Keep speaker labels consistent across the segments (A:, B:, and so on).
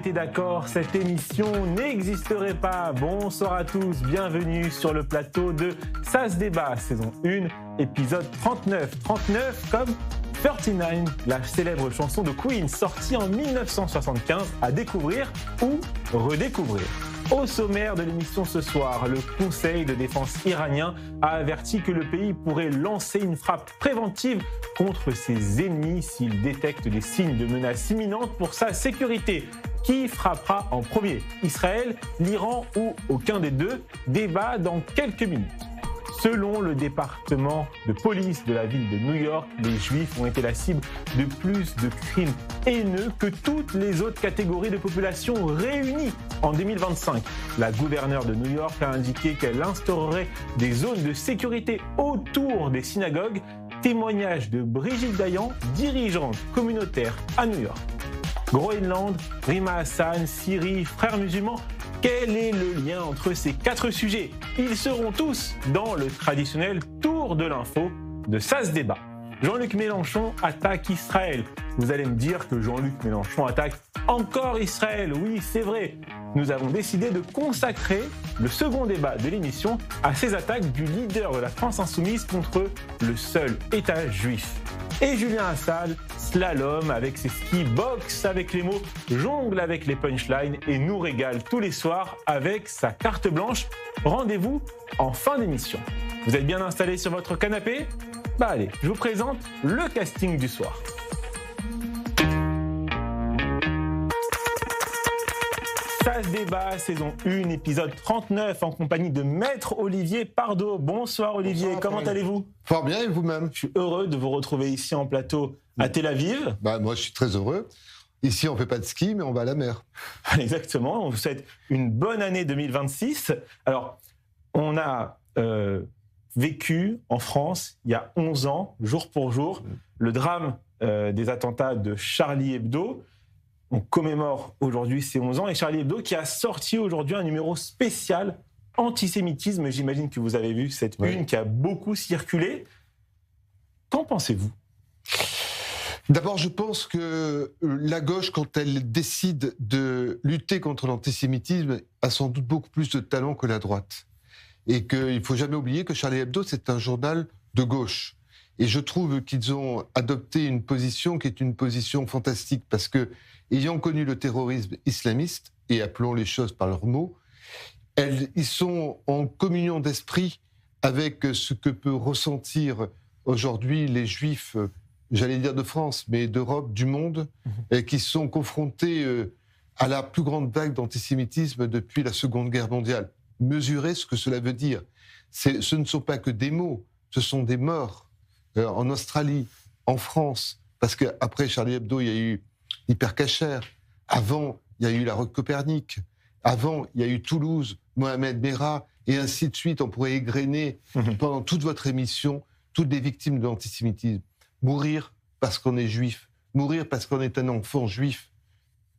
A: été d'accord, cette émission n'existerait pas. Bonsoir à tous, bienvenue sur le plateau de Ça se débat, saison 1, épisode 39. 39 comme 39, la célèbre chanson de Queen, sortie en 1975, à découvrir ou redécouvrir. Au sommaire de l'émission ce soir, le Conseil de défense iranien a averti que le pays pourrait lancer une frappe préventive contre ses ennemis s'il détecte des signes de menace imminente pour sa sécurité. Qui frappera en premier ? Israël, l'Iran ou aucun des deux ? Débat dans quelques minutes. Selon le département de police de la ville de New York, les Juifs ont été la cible de plus de crimes haineux que toutes les autres catégories de population réunies en 2025. La gouverneure de New York a indiqué qu'elle instaurerait des zones de sécurité autour des synagogues. Témoignage de Brigitte Dayan, dirigeante communautaire à New York. Groenland, Rima Hassan, Syrie, frères musulmans. Quel est le lien entre ces 4 sujets ? Ils seront tous dans le traditionnel tour de l'info de Ça se débat. Jean-Luc Mélenchon attaque Israël. Vous allez me dire que Jean-Luc Mélenchon attaque encore Israël. Oui, c'est vrai. Nous avons décidé de consacrer le second débat de l'émission à ces attaques du leader de la France insoumise contre le seul État juif. Et Julien Assal, slalom avec ses skis, boxe avec les mots, jongle avec les punchlines et nous régale tous les soirs avec sa carte blanche. Rendez-vous en fin d'émission. Vous êtes bien installés sur votre canapé ? Bah allez, je vous présente le casting du soir. Ça se débat, saison 1, épisode 39, en compagnie de Maître Olivier Pardo. Bonsoir Olivier, bonsoir, comment allez-vous ?
B: Fort bien, et vous-même ?
A: Je suis heureux de vous retrouver ici en plateau à Tel Aviv.
B: Moi, je suis très heureux. Ici, on ne fait pas de ski, mais on va à la mer.
A: Exactement, on vous souhaite une bonne année 2026. Alors, on a vécu en France, il y a 11 ans, jour pour jour, le drame des attentats de Charlie Hebdo. On commémore aujourd'hui ces 11 ans et Charlie Hebdo qui a sorti aujourd'hui un numéro spécial antisémitisme. J'imagine que vous avez vu cette une qui a beaucoup circulé. Qu'en pensez-vous ?
B: D'abord, je pense que la gauche, quand elle décide de lutter contre l'antisémitisme, a sans doute beaucoup plus de talent que la droite. Et qu'il ne faut jamais oublier que Charlie Hebdo, c'est un journal de gauche. Et je trouve qu'ils ont adopté une position qui est une position fantastique parce que, ayant connu le terrorisme islamiste, et appelons les choses par leurs mots, ils sont en communion d'esprit avec ce que peut ressentir aujourd'hui les Juifs, j'allais dire de France, mais d'Europe, du monde, qui sont confrontés à la plus grande vague d'antisémitisme depuis la Seconde Guerre mondiale. Mesurez ce que cela veut dire. Ce ne sont pas que des mots, ce sont des morts. En Australie, en France, parce qu'après Charlie Hebdo, il y a eu Hypercacher. Avant, il y a eu la rue Copernic. Avant, il y a eu Toulouse, Mohamed Merah, et ainsi de suite. On pourrait égrener pendant toute votre émission toutes les victimes de l'antisémitisme. Mourir parce qu'on est juif, mourir parce qu'on est un enfant juif.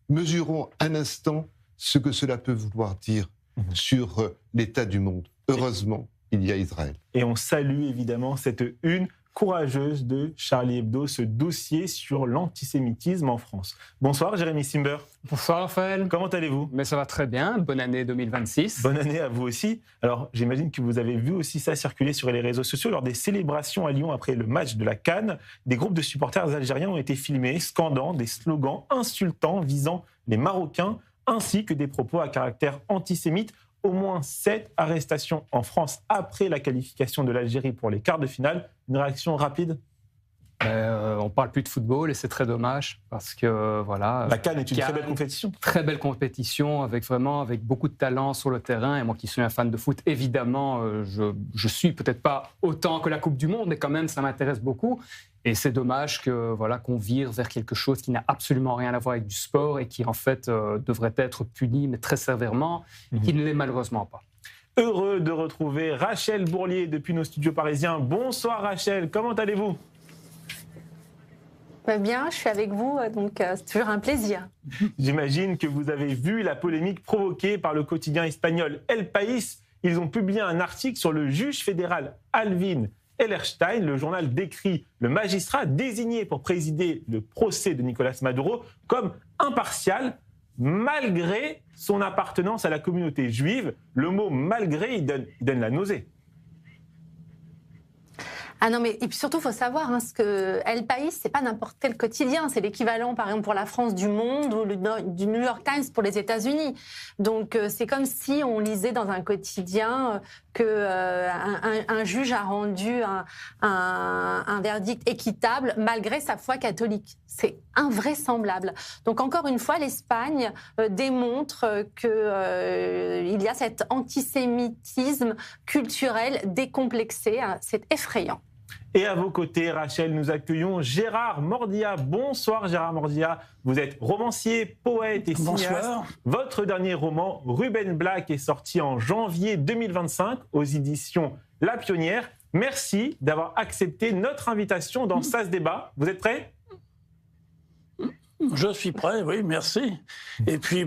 B: Mesurons un instant ce que cela peut vouloir dire sur l'état du monde. Heureusement, il y a Israël.
A: Et on salue évidemment cette une courageuse de Charlie Hebdo, ce dossier sur l'antisémitisme en France. Bonsoir Jérémy Simber.
C: Bonsoir Raphaël.
A: Comment allez-vous ?
C: Mais ça va très bien, bonne année 2026.
A: Bonne année à vous aussi. Alors j'imagine que vous avez vu aussi ça circuler sur les réseaux sociaux lors des célébrations à Lyon après le match de la CAN. Des groupes de supporters algériens ont été filmés, scandant des slogans insultants visant les Marocains, ainsi que des propos à caractère antisémite. Au moins 7 arrestations en France après la qualification de l'Algérie pour les quarts de finale. Une réaction rapide ?
C: On ne parle plus de football et c'est très dommage parce que voilà.
A: La CAN est une très belle compétition.
C: Très belle compétition avec beaucoup de talent sur le terrain. Et moi qui suis un fan de foot, évidemment, je suis peut-être pas autant que la Coupe du Monde, mais quand même ça m'intéresse beaucoup. Et c'est dommage qu'on vire vers quelque chose qui n'a absolument rien à voir avec du sport et qui en fait devrait être puni, mais très sévèrement, qui ne l'est malheureusement pas.
A: Heureux de retrouver Rachel Bourlier depuis nos studios parisiens. Bonsoir Rachel, comment allez-vous ?
D: Bien, je suis avec vous, donc c'est toujours un plaisir.
A: J'imagine que vous avez vu la polémique provoquée par le quotidien espagnol El País. Ils ont publié un article sur le juge fédéral Alvin Hellerstein. Le journal décrit le magistrat désigné pour présider le procès de Nicolás Maduro comme impartial. malgré son appartenance à la communauté juive. Le mot « malgré », il donne la nausée.
D: Ah non, mais et puis surtout, il faut savoir, ce que El País, c'est pas n'importe quel quotidien. C'est l'équivalent, par exemple, pour la France du Monde ou du New York Times pour les États-Unis. Donc, c'est comme si on lisait dans un quotidien qu'un juge a rendu un verdict équitable malgré sa foi catholique. C'est invraisemblable. Donc, encore une fois, l'Espagne démontre qu'il y a cet antisémitisme culturel décomplexé. C'est effrayant.
A: Et à vos côtés, Rachel, nous accueillons Gérard Mordia. Bonsoir Gérard Mordia. Vous êtes romancier, poète et cinéaste.
E: Bonsoir.
A: Votre dernier roman, Ruben Black, est sorti en janvier 2025 aux éditions La Pionnière. Merci d'avoir accepté notre invitation dans Ça se débat. Vous êtes prêts ?
E: Je suis prêt, oui, merci. Et puis,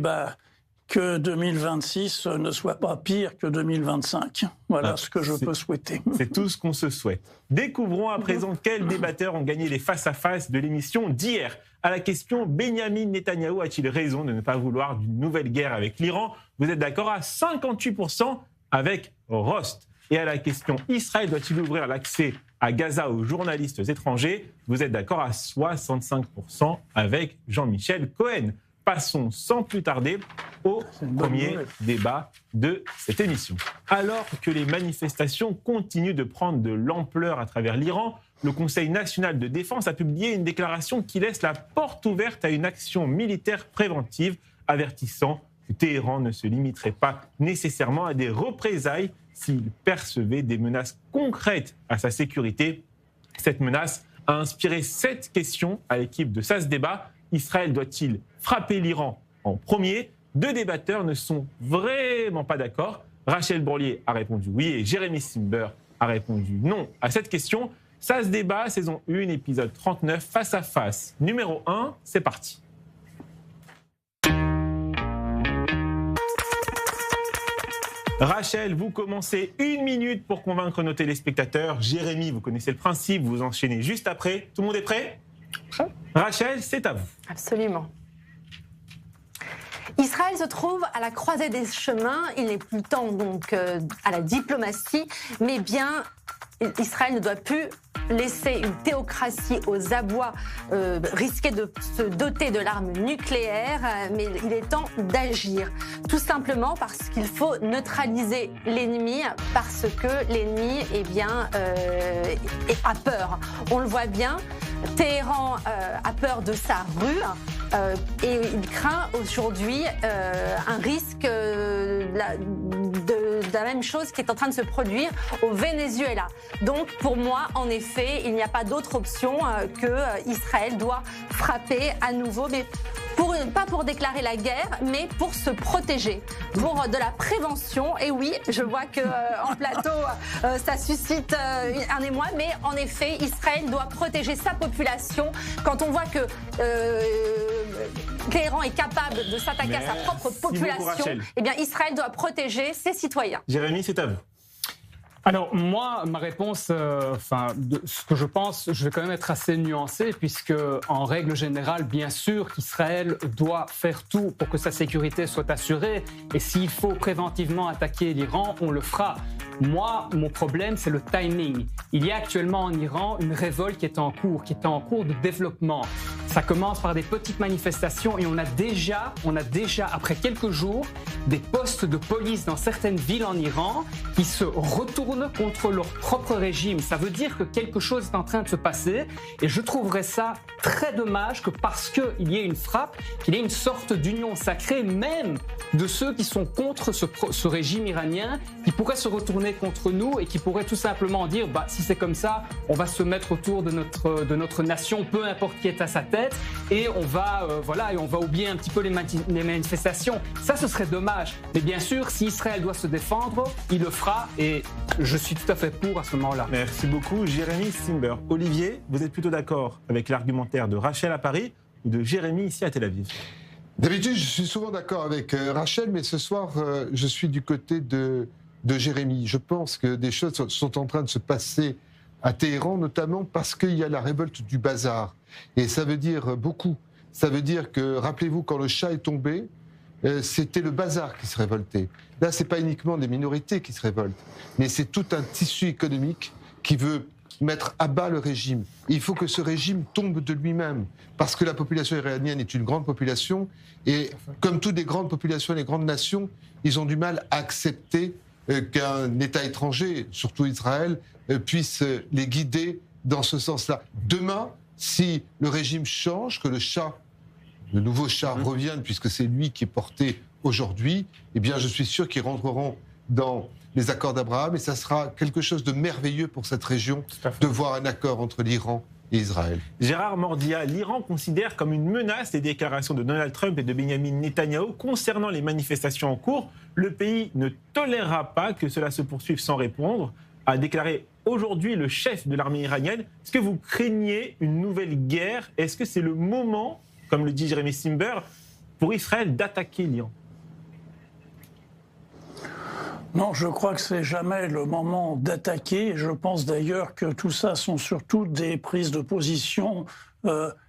E: que 2026 ne soit pas pire que 2025. Voilà ce que je peux souhaiter.
A: C'est tout ce qu'on se souhaite. Découvrons à présent quels débatteurs ont gagné les face-à-face de l'émission d'hier. À la question « Benyamin Netanyahou a-t-il raison de ne pas vouloir d'une nouvelle guerre avec l'Iran ?» Vous êtes d'accord à 58% avec Rost. Et à la question « Israël doit-il ouvrir l'accès à Gaza aux journalistes étrangers ?» Vous êtes d'accord à 65% avec Jean-Michel Cohen. Passons sans plus tarder au premier débat de cette émission. Alors que les manifestations continuent de prendre de l'ampleur à travers l'Iran, le Conseil national de défense a publié une déclaration qui laisse la porte ouverte à une action militaire préventive, avertissant que Téhéran ne se limiterait pas nécessairement à des représailles s'il percevait des menaces concrètes à sa sécurité. Cette menace a inspiré 7 questions à l'équipe de Ça se débat. Israël doit-il frapper l'Iran en premier ? 2 débatteurs ne sont vraiment pas d'accord. Rachel Bourlier a répondu oui et Jérémy Simber a répondu non à cette question. Ça se débat, saison 1, épisode 39, face à face. Numéro 1, c'est parti. Rachel, vous commencez 1 minute pour convaincre nos téléspectateurs. Jérémy, vous connaissez le principe, vous enchaînez juste après. Tout le monde est prêt ? Rachel, c'est à vous.
D: Absolument. Israël se trouve à la croisée des chemins. Il n'est plus temps donc à la diplomatie, mais bien Israël ne doit plus laisser une théocratie aux abois risquer de se doter de l'arme nucléaire, mais il est temps d'agir. Tout simplement parce qu'il faut neutraliser l'ennemi, parce que l'ennemi a peur. On le voit bien, Téhéran a peur de sa rue et il craint aujourd'hui un risque de la même chose qui est en train de se produire au Venezuela. Donc pour moi, en effet, il n'y a pas d'autre option que Israël doit frapper à nouveau, mais pas pour déclarer la guerre, mais pour se protéger, pour de la prévention. Et oui, je vois que en plateau, ça suscite un émoi, mais en effet, Israël doit protéger sa population. Quand on voit que Téhéran est capable de s'attaquer à sa propre population, eh bien Israël doit protéger ses citoyens.
A: Jérémy, c'est à vous.
C: Alors moi, ma réponse, de ce que je pense, je vais quand même être assez nuancé, puisque en règle générale, bien sûr qu'Israël doit faire tout pour que sa sécurité soit assurée, et s'il faut préventivement attaquer l'Iran, on le fera. Moi, mon problème, c'est le timing. Il y a actuellement en Iran une révolte qui est en cours de développement. Ça commence par des petites manifestations et on a déjà, après quelques jours, des postes de police dans certaines villes en Iran qui se retournent contre leur propre régime. Ça veut dire que quelque chose est en train de se passer et je trouverais ça très dommage que parce qu'il y ait une frappe, qu'il y ait une sorte d'union sacrée même de ceux qui sont contre ce régime iranien, qui pourraient se retourner contre nous et qui pourraient tout simplement dire si c'est comme ça, on va se mettre autour de notre nation, peu importe qui est à sa tête, et on va oublier un petit peu les manifestations. Ça, ce serait dommage. Mais bien sûr, si Israël doit se défendre, il le fera et je suis tout à fait pour à ce moment-là.
A: Merci beaucoup, Jérémy Simber. Olivier, vous êtes plutôt d'accord avec l'argumentaire de Rachel à Paris ou de Jérémy ici à Tel Aviv ?
B: D'habitude, je suis souvent d'accord avec Rachel, mais ce soir, je suis du côté de Jérémy. Je pense que des choses sont en train de se passer à Téhéran, notamment parce qu'il y a la révolte du bazar. Et ça veut dire beaucoup. Ça veut dire que, rappelez-vous, quand le Shah est tombé, c'était le bazar qui se révoltait. Là, c'est pas uniquement des minorités qui se révoltent, mais c'est tout un tissu économique qui veut mettre à bas le régime. Et il faut que ce régime tombe de lui-même, parce que la population iranienne est une grande population, et comme toutes les grandes populations et les grandes nations, ils ont du mal à accepter qu'un État étranger, surtout Israël, puisse les guider dans ce sens-là. Demain, si le régime change, que le nouveau Shah revienne, puisque c'est lui qui est porté aujourd'hui, eh bien je suis sûr qu'ils rentreront dans les accords d'Abraham, et ça sera quelque chose de merveilleux pour cette région de voir un accord entre l'Iran et Israël.
A: Gérard Mordia, l'Iran considère comme une menace les déclarations de Donald Trump et de Benjamin Netanyahou concernant les manifestations en cours. Le pays ne tolérera pas que cela se poursuive sans répondre, a déclaré aujourd'hui le chef de l'armée iranienne. Est-ce que vous craignez une nouvelle guerre? Est-ce que c'est le moment, comme le dit Jérémy Simber, pour Israël d'attaquer l'Iran?
E: Non, je crois que c'est jamais le moment d'attaquer. Je pense d'ailleurs que tout ça sont surtout des prises de position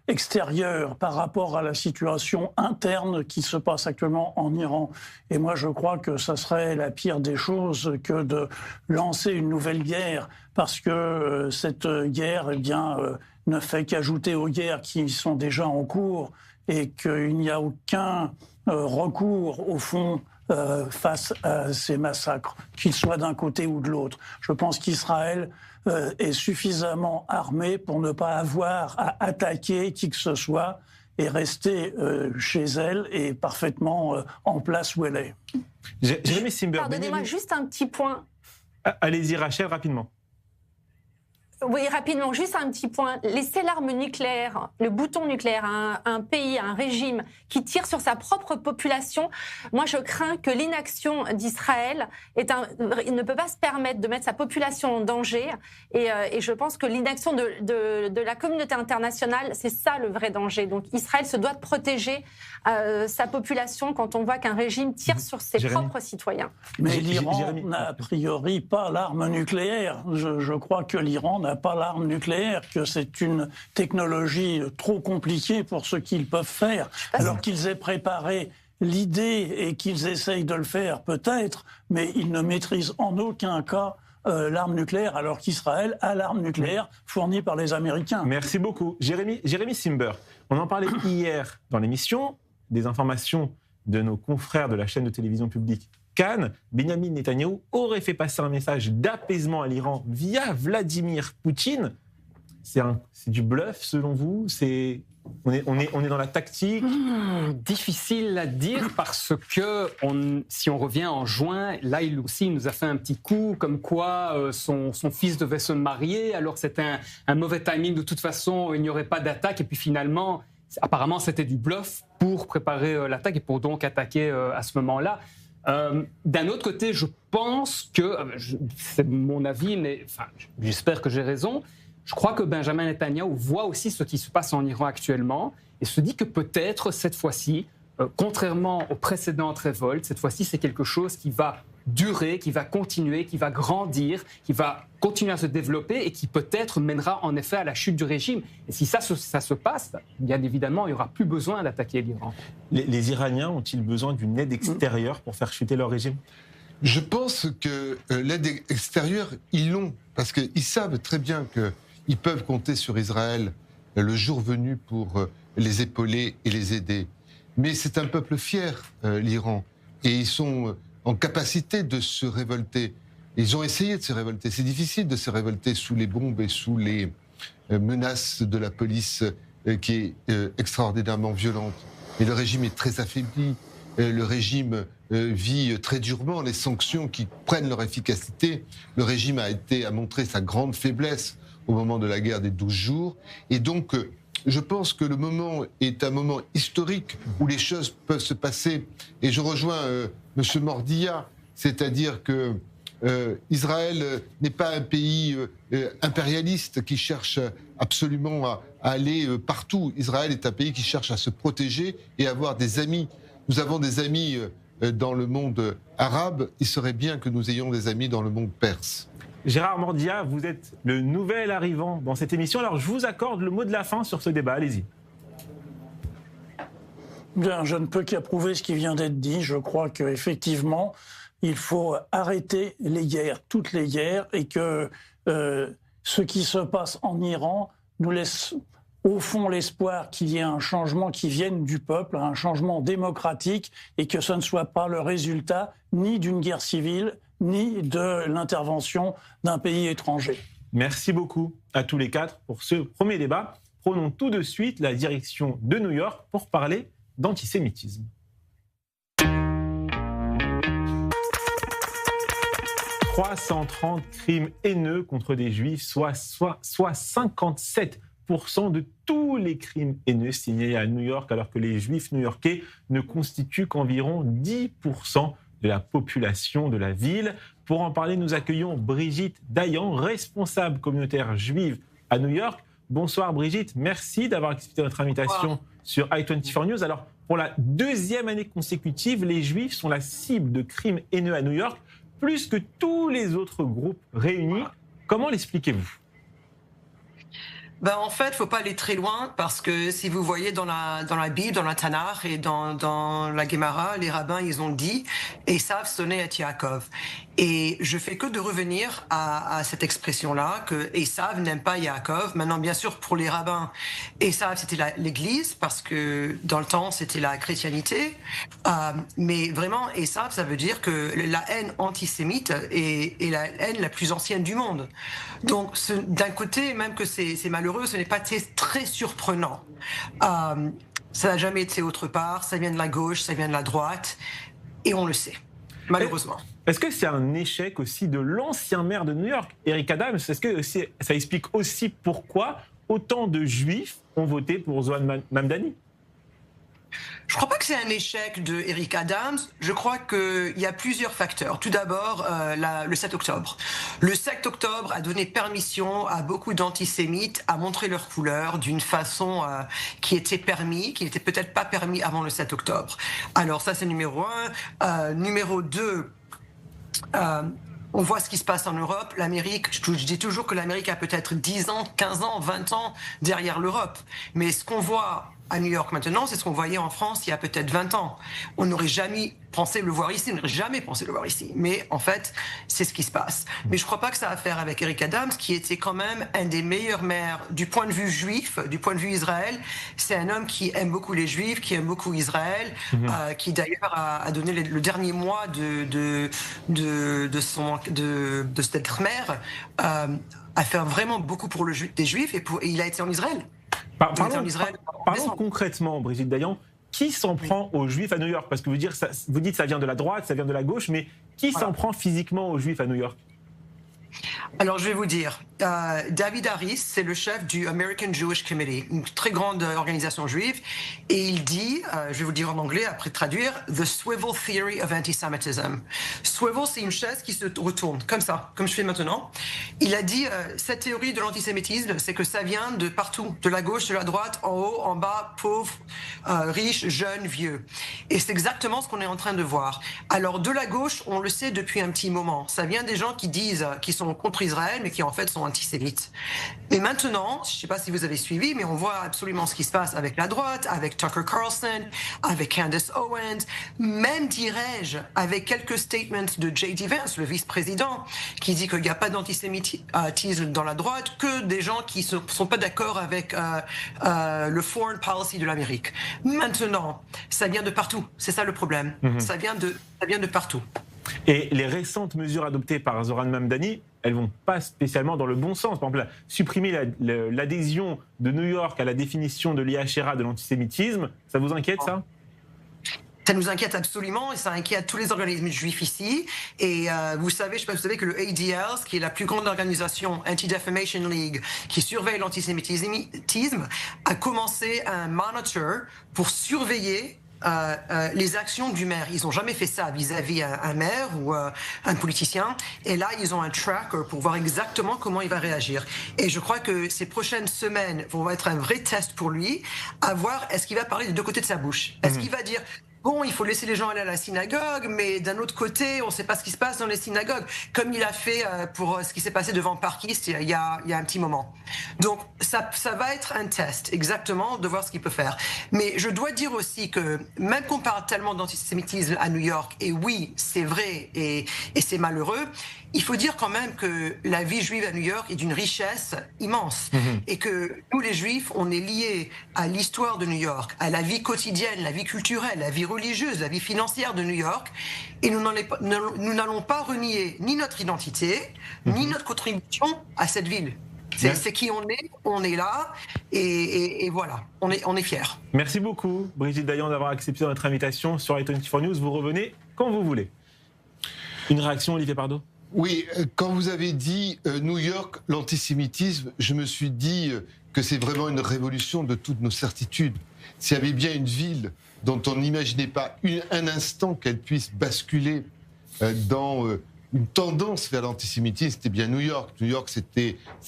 E: extérieures par rapport à la situation interne qui se passe actuellement en Iran. Et moi, je crois que ça serait la pire des choses que de lancer une nouvelle guerre, parce que cette guerre, eh bien, ne fait qu'ajouter aux guerres qui sont déjà en cours, et qu'il n'y a aucun recours, au fond, face à ces massacres, qu'ils soient d'un côté ou de l'autre. Je pense qu'Israël est suffisamment armé pour ne pas avoir à attaquer qui que ce soit et rester chez elle et parfaitement en place où elle est.
A: Jérémy Simber.
D: Pardonnez-moi, juste un petit point.
A: Allez-y, Rachel, rapidement.
D: Oui, rapidement, juste un petit point. Laisser l'arme nucléaire, le bouton nucléaire à un pays, à un régime qui tire sur sa propre population, moi je crains que l'inaction d'Israël il ne peut pas se permettre de mettre sa population en danger. Et je pense que l'inaction de la communauté internationale, c'est ça le vrai danger. Donc Israël se doit de protéger sa population quand on voit qu'un régime tire sur ses propres citoyens.
E: Mais l'Iran n'a a priori pas l'arme nucléaire. Je crois que l'Iran n'a pas l'arme nucléaire, que c'est une technologie trop compliquée pour ce qu'ils peuvent faire, alors qu'ils aient préparé l'idée et qu'ils essayent de le faire peut-être, mais ils ne maîtrisent en aucun cas l'arme nucléaire, alors qu'Israël a l'arme nucléaire fournie par les Américains.
A: Merci beaucoup. Jérémy Simber, on en parlait hier dans l'émission, des informations de nos confrères de la chaîne de télévision publique Cannes. Benjamin Netanyahou aurait fait passer un message d'apaisement à l'Iran via Vladimir Poutine. C'est du bluff selon vous? On est dans la tactique?
C: Difficile à dire parce que si on revient en juin, là il aussi nous a fait un petit coup comme quoi son fils devait se marier, alors c'était un mauvais timing de toute façon, il n'y aurait pas d'attaque et puis finalement apparemment c'était du bluff pour préparer l'attaque et pour donc attaquer à ce moment-là. D'un autre côté, je pense que, c'est mon avis, mais j'espère que j'ai raison, je crois que Benjamin Netanyahou voit aussi ce qui se passe en Iran actuellement et se dit que peut-être cette fois-ci, contrairement aux précédentes révoltes, cette fois-ci c'est quelque chose qui va durer, qui va continuer, qui va grandir, qui va continuer à se développer et qui peut-être mènera en effet à la chute du régime. Et si ça se passe, bien évidemment, il n'y aura plus besoin d'attaquer l'Iran.
A: Les Iraniens ont-ils besoin d'une aide extérieure pour faire chuter leur régime?
B: Je pense que l'aide extérieure, ils l'ont, parce qu'ils savent très bien qu'ils peuvent compter sur Israël le jour venu pour les épauler et les aider. Mais c'est un peuple fier, l'Iran, et ils sont en capacité de se révolter. Ils ont essayé de se révolter. C'est difficile de se révolter sous les bombes et sous les menaces de la police qui est extraordinairement violente. Et le régime est très affaibli. Le régime vit très durement les sanctions qui prennent leur efficacité. Le régime a montré sa grande faiblesse au moment de la guerre des 12 jours. Et donc, je pense que le moment est un moment historique où les choses peuvent se passer. Et je rejoins M. Mordia, c'est-à-dire que Israël n'est pas un pays impérialiste qui cherche absolument à aller partout. Israël est un pays qui cherche à se protéger et à avoir des amis. Nous avons des amis dans le monde arabe. Il serait bien que nous ayons des amis dans le monde perse.
A: Gérard Mordia, vous êtes le nouvel arrivant dans cette émission. Alors, je vous accorde le mot de la fin sur ce débat. Allez-y.
E: Bien, je ne peux qu'approuver ce qui vient d'être dit. Je crois qu'effectivement, il faut arrêter les guerres, toutes les guerres, et que ce qui se passe en Iran nous laisse au fond l'espoir qu'il y ait un changement qui vienne du peuple, un changement démocratique, et que ce ne soit pas le résultat ni d'une guerre civile, ni de l'intervention d'un pays étranger.
A: Merci beaucoup à tous les quatre pour ce premier débat. Prenons tout de suite la direction de New York pour parler d'antisémitisme. 330 crimes haineux contre des juifs, soit 57% de tous les crimes haineux signalés à New York, alors que les juifs new-yorkais ne constituent qu'environ 10% de la population de la ville. Pour en parler, nous accueillons Brigitte Dayan, responsable communautaire juive à New York. Bonsoir Brigitte, merci d'avoir accepté notre invitation sur i24 News. Alors, pour la deuxième année consécutive, les Juifs sont la cible de crimes haineux à New York, plus que tous les autres groupes réunis. Comment l'expliquez-vous ?
F: En fait, il ne faut pas aller très loin parce que si vous voyez dans la Bible, dans la Tanakh et dans la Gemara, les rabbins, ils ont dit « Esav sonnait à Yaakov ». Et je fais que de revenir à cette expression-là, que Esav n'aime pas Yaakov. Maintenant, bien sûr, pour les rabbins, Esav, c'était l'Église, parce que dans le temps, c'était la chrétienté. Mais vraiment, Esav, ça veut dire que la haine antisémite est la haine la plus ancienne du monde. Donc, d'un côté, même que c'est malheureux, ce n'est pas très surprenant. Ça n'a jamais été autre part, ça vient de la gauche, ça vient de la droite, et on le sait, malheureusement.
A: Est-ce que c'est un échec aussi de l'ancien maire de New York, Eric Adams ? Est-ce que ça explique aussi pourquoi autant de Juifs ont voté pour Zohran Mamdani ?
F: Je ne crois pas que c'est un échec de Eric Adams. Je crois qu'il y a plusieurs facteurs. Tout d'abord, le 7 octobre. Le 7 octobre a donné permission à beaucoup d'antisémites à montrer leur couleur d'une façon qui était permis, qui n'était peut-être pas permis avant le 7 octobre. Alors ça, c'est numéro 1. Numéro 2... on voit ce qui se passe en Europe. L'Amérique, je dis toujours que l'Amérique a peut-être 10 ans, 15 ans, 20 ans derrière l'Europe. Mais ce qu'on voit à New York maintenant, c'est ce qu'on voyait en France il y a peut-être 20 ans. On n'aurait jamais pensé le voir ici, Mais en fait, c'est ce qui se passe. Mais je ne crois pas que ça a à faire avec Eric Adams, qui était quand même un des meilleurs maires du point de vue juif, du point de vue Israël. C'est un homme qui aime beaucoup les Juifs, qui aime beaucoup Israël, qui d'ailleurs a donné le dernier mois de cette maire, a fait vraiment beaucoup pour des Juifs et il a été en Israël.
A: Parlons concrètement, Brigitte Dayan, qui s'en prend aux Juifs à New York ? Parce que vous dites que ça vient de la droite, ça vient de la gauche, mais qui s'en prend physiquement aux Juifs à New York ?
F: Alors, je vais vous dire, David Harris, c'est le chef du American Jewish Committee, une très grande organisation juive, et il dit, je vais vous dire en anglais, après traduire, « The swivel theory of anti-Semitism ». Swivel, c'est une chaise qui se retourne, comme ça, comme je fais maintenant. Il a dit, cette théorie de l'antisémitisme, c'est que ça vient de partout, de la gauche, de la droite, en haut, en bas, pauvres, riches, jeunes, vieux. Et c'est exactement ce qu'on est en train de voir. Alors, de la gauche, on le sait depuis un petit moment, ça vient des gens qui disent, qui sont contre Israël, mais qui en fait sont antisémites. Mais maintenant, je ne sais pas si vous avez suivi, mais on voit absolument ce qui se passe avec la droite, avec Tucker Carlson, avec Candace Owens, même avec quelques statements de J.D. Vance, le vice-président, qui dit qu'il n'y a pas d'antisémitisme dans la droite, que des gens qui ne sont pas d'accord avec le foreign policy de l'Amérique. Maintenant, ça vient de partout. C'est ça le problème. Ça vient de partout.
A: Et les récentes mesures adoptées par Zohran Mamdani, elles ne vont pas spécialement dans le bon sens. Par exemple, supprimer l'adhésion de New York à la définition de l'IHRA de l'antisémitisme, ça vous inquiète, ça ?
F: Ça nous inquiète absolument et ça inquiète tous les organismes juifs ici. Et vous savez, je ne sais pas si vous savez que le ADL, qui est la plus grande organisation Anti-Defamation League, qui surveille l'antisémitisme, a commencé un monitor pour surveiller les actions du maire. Ils n'ont jamais fait ça vis-à-vis un maire ou un politicien. Et là, ils ont un tracker pour voir exactement comment il va réagir. Et je crois que ces prochaines semaines vont être un vrai test pour lui, à voir est-ce qu'il va parler des deux côtés de sa bouche. Est-ce qu'il va dire bon, il faut laisser les gens aller à la synagogue, mais d'un autre côté, on ne sait pas ce qui se passe dans les synagogues, comme il a fait pour ce qui s'est passé devant Parkist il y a un petit moment. Donc, ça va être un test, exactement, de voir ce qu'il peut faire. Mais je dois dire aussi que, même qu'on parle tellement d'antisémitisme à New York, et oui, c'est vrai, et c'est malheureux, il faut dire quand même que la vie juive à New York est d'une richesse immense. Et que nous, les Juifs, on est liés à l'histoire de New York, à la vie quotidienne, la vie culturelle, la vie religieuse, la vie financière de New York. Et nous n'allons pas renier ni notre identité, ni notre contribution à cette ville. C'est qui on est là, et voilà, on est fiers.
A: Merci beaucoup, Brigitte Dayan, d'avoir accepté notre invitation sur i24 News. Vous revenez quand vous voulez. Une réaction, Olivier Pardo ?
B: Oui, quand vous avez dit New York, l'antisémitisme, je me suis dit que c'est vraiment une révolution de toutes nos certitudes. S'il y avait bien une ville dont on n'imaginait pas un instant qu'elle puisse basculer dans une tendance vers l'antisémitisme, c'était bien New York. New York, ça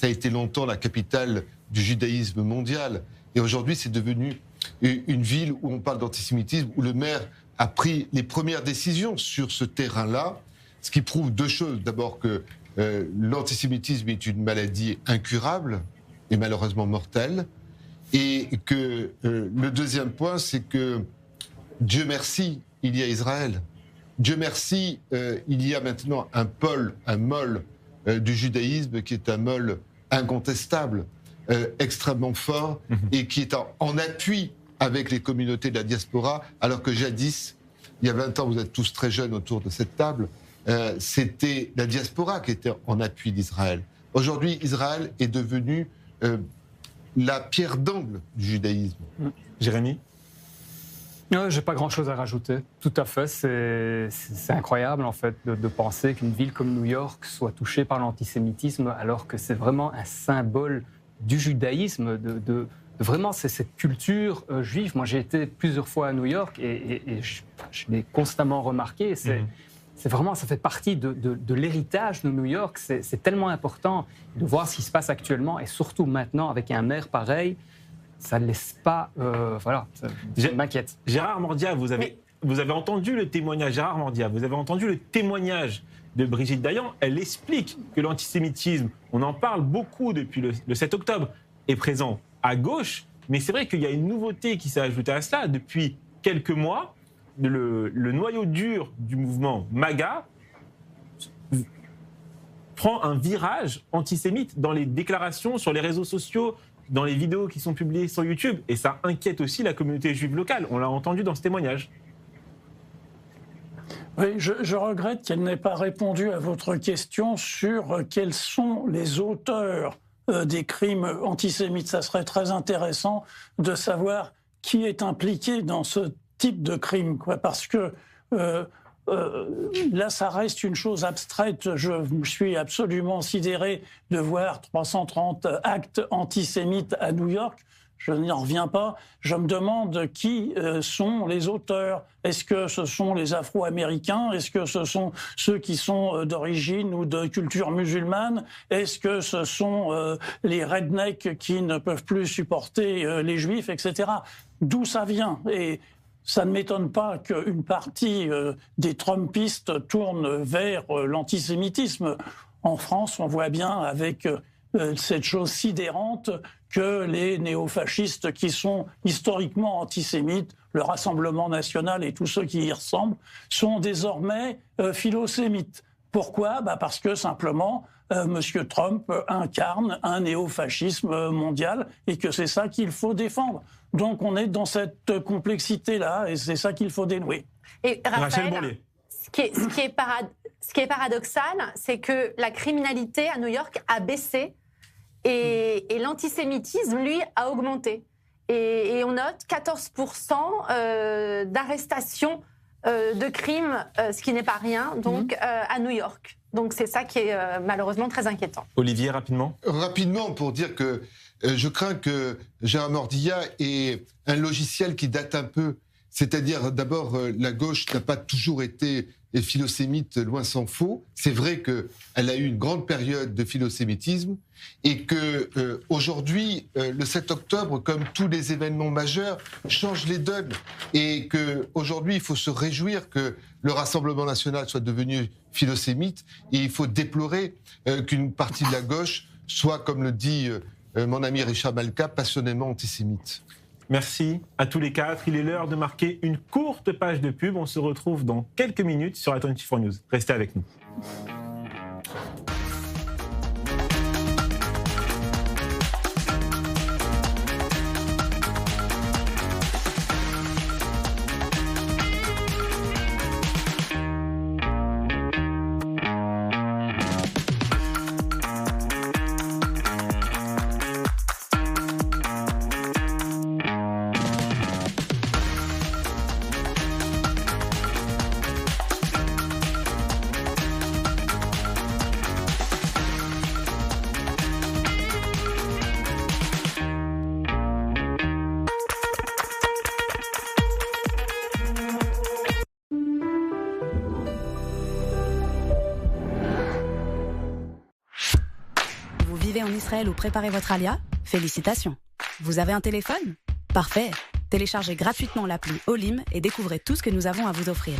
B: a été longtemps la capitale du judaïsme mondial. Et aujourd'hui, c'est devenu une ville où on parle d'antisémitisme, où le maire a pris les premières décisions sur ce terrain-là. Ce qui prouve deux choses. D'abord que l'antisémitisme est une maladie incurable et malheureusement mortelle. Et que le deuxième point, c'est que Dieu merci, il y a Israël. Dieu merci, il y a maintenant un môle du judaïsme qui est un môle incontestable, extrêmement fort et qui est en appui avec les communautés de la diaspora, alors que jadis, il y a 20 ans, vous êtes tous très jeunes autour de cette table, c'était la diaspora qui était en appui d'Israël. Aujourd'hui, Israël est devenu la pierre d'angle du judaïsme.
A: Jérémy ?
C: J'ai pas grand-chose à rajouter. Tout à fait, c'est incroyable en fait de penser qu'une ville comme New York soit touchée par l'antisémitisme alors que c'est vraiment un symbole du judaïsme, vraiment c'est cette culture juive. Moi j'ai été plusieurs fois à New York et je l'ai constamment remarqué. C'est vraiment, ça fait partie de l'héritage de New York. C'est tellement important de voir ce qui se passe actuellement et surtout maintenant avec un maire pareil. Ça ne laisse pas... voilà, ça m'inquiète.
A: Gérard Mordia, vous avez entendu le témoignage. Gérard Mordia, vous avez entendu le témoignage de Brigitte Dayan. Elle explique que l'antisémitisme, on en parle beaucoup depuis le 7 octobre, est présent à gauche. Mais c'est vrai qu'il y a une nouveauté qui s'est ajoutée à cela. Depuis quelques mois, le noyau dur du mouvement MAGA prend un virage antisémite dans les déclarations sur les réseaux sociaux, dans les vidéos qui sont publiées sur YouTube. Et ça inquiète aussi la communauté juive locale. On l'a entendu dans ce témoignage.
E: Oui, je regrette qu'elle n'ait pas répondu à votre question sur quels sont les auteurs des crimes antisémites. Ça serait très intéressant de savoir qui est impliqué dans ce type de crime, quoi, parce que là, ça reste une chose abstraite. Je suis absolument sidéré de voir 330 actes antisémites à New York. Je n'y en reviens pas. Je me demande qui sont les auteurs. Est-ce que ce sont les Afro-Américains ? Est-ce que ce sont ceux qui sont d'origine ou de culture musulmane ? Est-ce que ce sont les rednecks qui ne peuvent plus supporter les Juifs, etc. D'où ça vient ? Et ça ne m'étonne pas qu'une partie des Trumpistes tourne vers l'antisémitisme. En France, on voit bien avec cette chose sidérante que les néofascistes qui sont historiquement antisémites, le Rassemblement national et tous ceux qui y ressemblent, sont désormais philosémites. Pourquoi ? Parce que simplement, M. Trump incarne un néofascisme mondial et que c'est ça qu'il faut défendre. Donc on est dans cette complexité-là et c'est ça qu'il faut dénouer.
D: Et Raphaël, ce qui est paradoxal, c'est que la criminalité à New York a baissé et l'antisémitisme, lui, a augmenté. Et on note 14% d'arrestations de crimes, ce qui n'est pas rien, donc à New York. Donc c'est ça qui est malheureusement très inquiétant.
A: Olivier, rapidement.
B: Rapidement, pour dire que je crains que Gérard Mordia ait un logiciel qui date un peu. C'est-à-dire, d'abord, la gauche n'a pas toujours été philosémite, loin s'en faut. C'est vrai qu'elle a eu une grande période de philosémitisme et que aujourd'hui, le 7 octobre, comme tous les événements majeurs, change les donnes. Et qu'aujourd'hui, il faut se réjouir que le Rassemblement national soit devenu philosémite et il faut déplorer qu'une partie de la gauche soit, comme le dit mon ami Richard Malka, passionnément antisémite.
A: Merci à tous les quatre. Il est l'heure de marquer une courte page de pub. On se retrouve dans quelques minutes sur i24 News. Restez avec nous.
G: En Israël ou préparez votre alia, félicitations. Vous avez un téléphone ? Parfait. Téléchargez gratuitement l'appli Olim et découvrez tout ce que nous avons à vous offrir.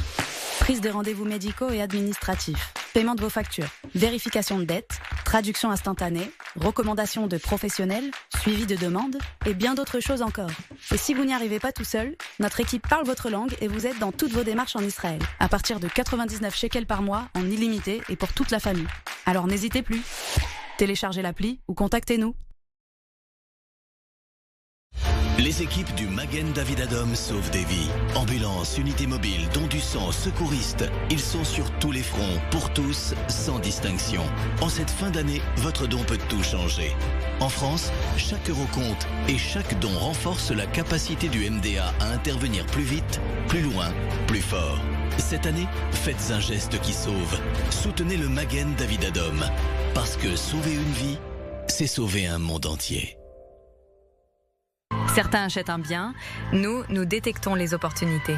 G: Prise de rendez-vous médicaux et administratifs, paiement de vos factures, vérification de dettes, traduction instantanée, recommandations de professionnels, suivi de demandes et bien d'autres choses encore. Et si vous n'y arrivez pas tout seul, notre équipe parle votre langue et vous aide dans toutes vos démarches en Israël, à partir de 99 shekels par mois en illimité et pour toute la famille. Alors n'hésitez plus. Téléchargez l'appli ou contactez-nous.
H: Les équipes du Magen David Adom sauvent des vies. Ambulance, unité mobile, dons du sang, secouristes. Ils sont sur tous les fronts, pour tous, sans distinction. En cette fin d'année, votre don peut tout changer. En France, chaque euro compte et chaque don renforce la capacité du MDA à intervenir plus vite, plus loin, plus fort. Cette année, faites un geste qui sauve. Soutenez le Magen David Adom. Parce que sauver une vie, c'est sauver un monde entier.
I: Certains achètent un bien, nous détectons les opportunités.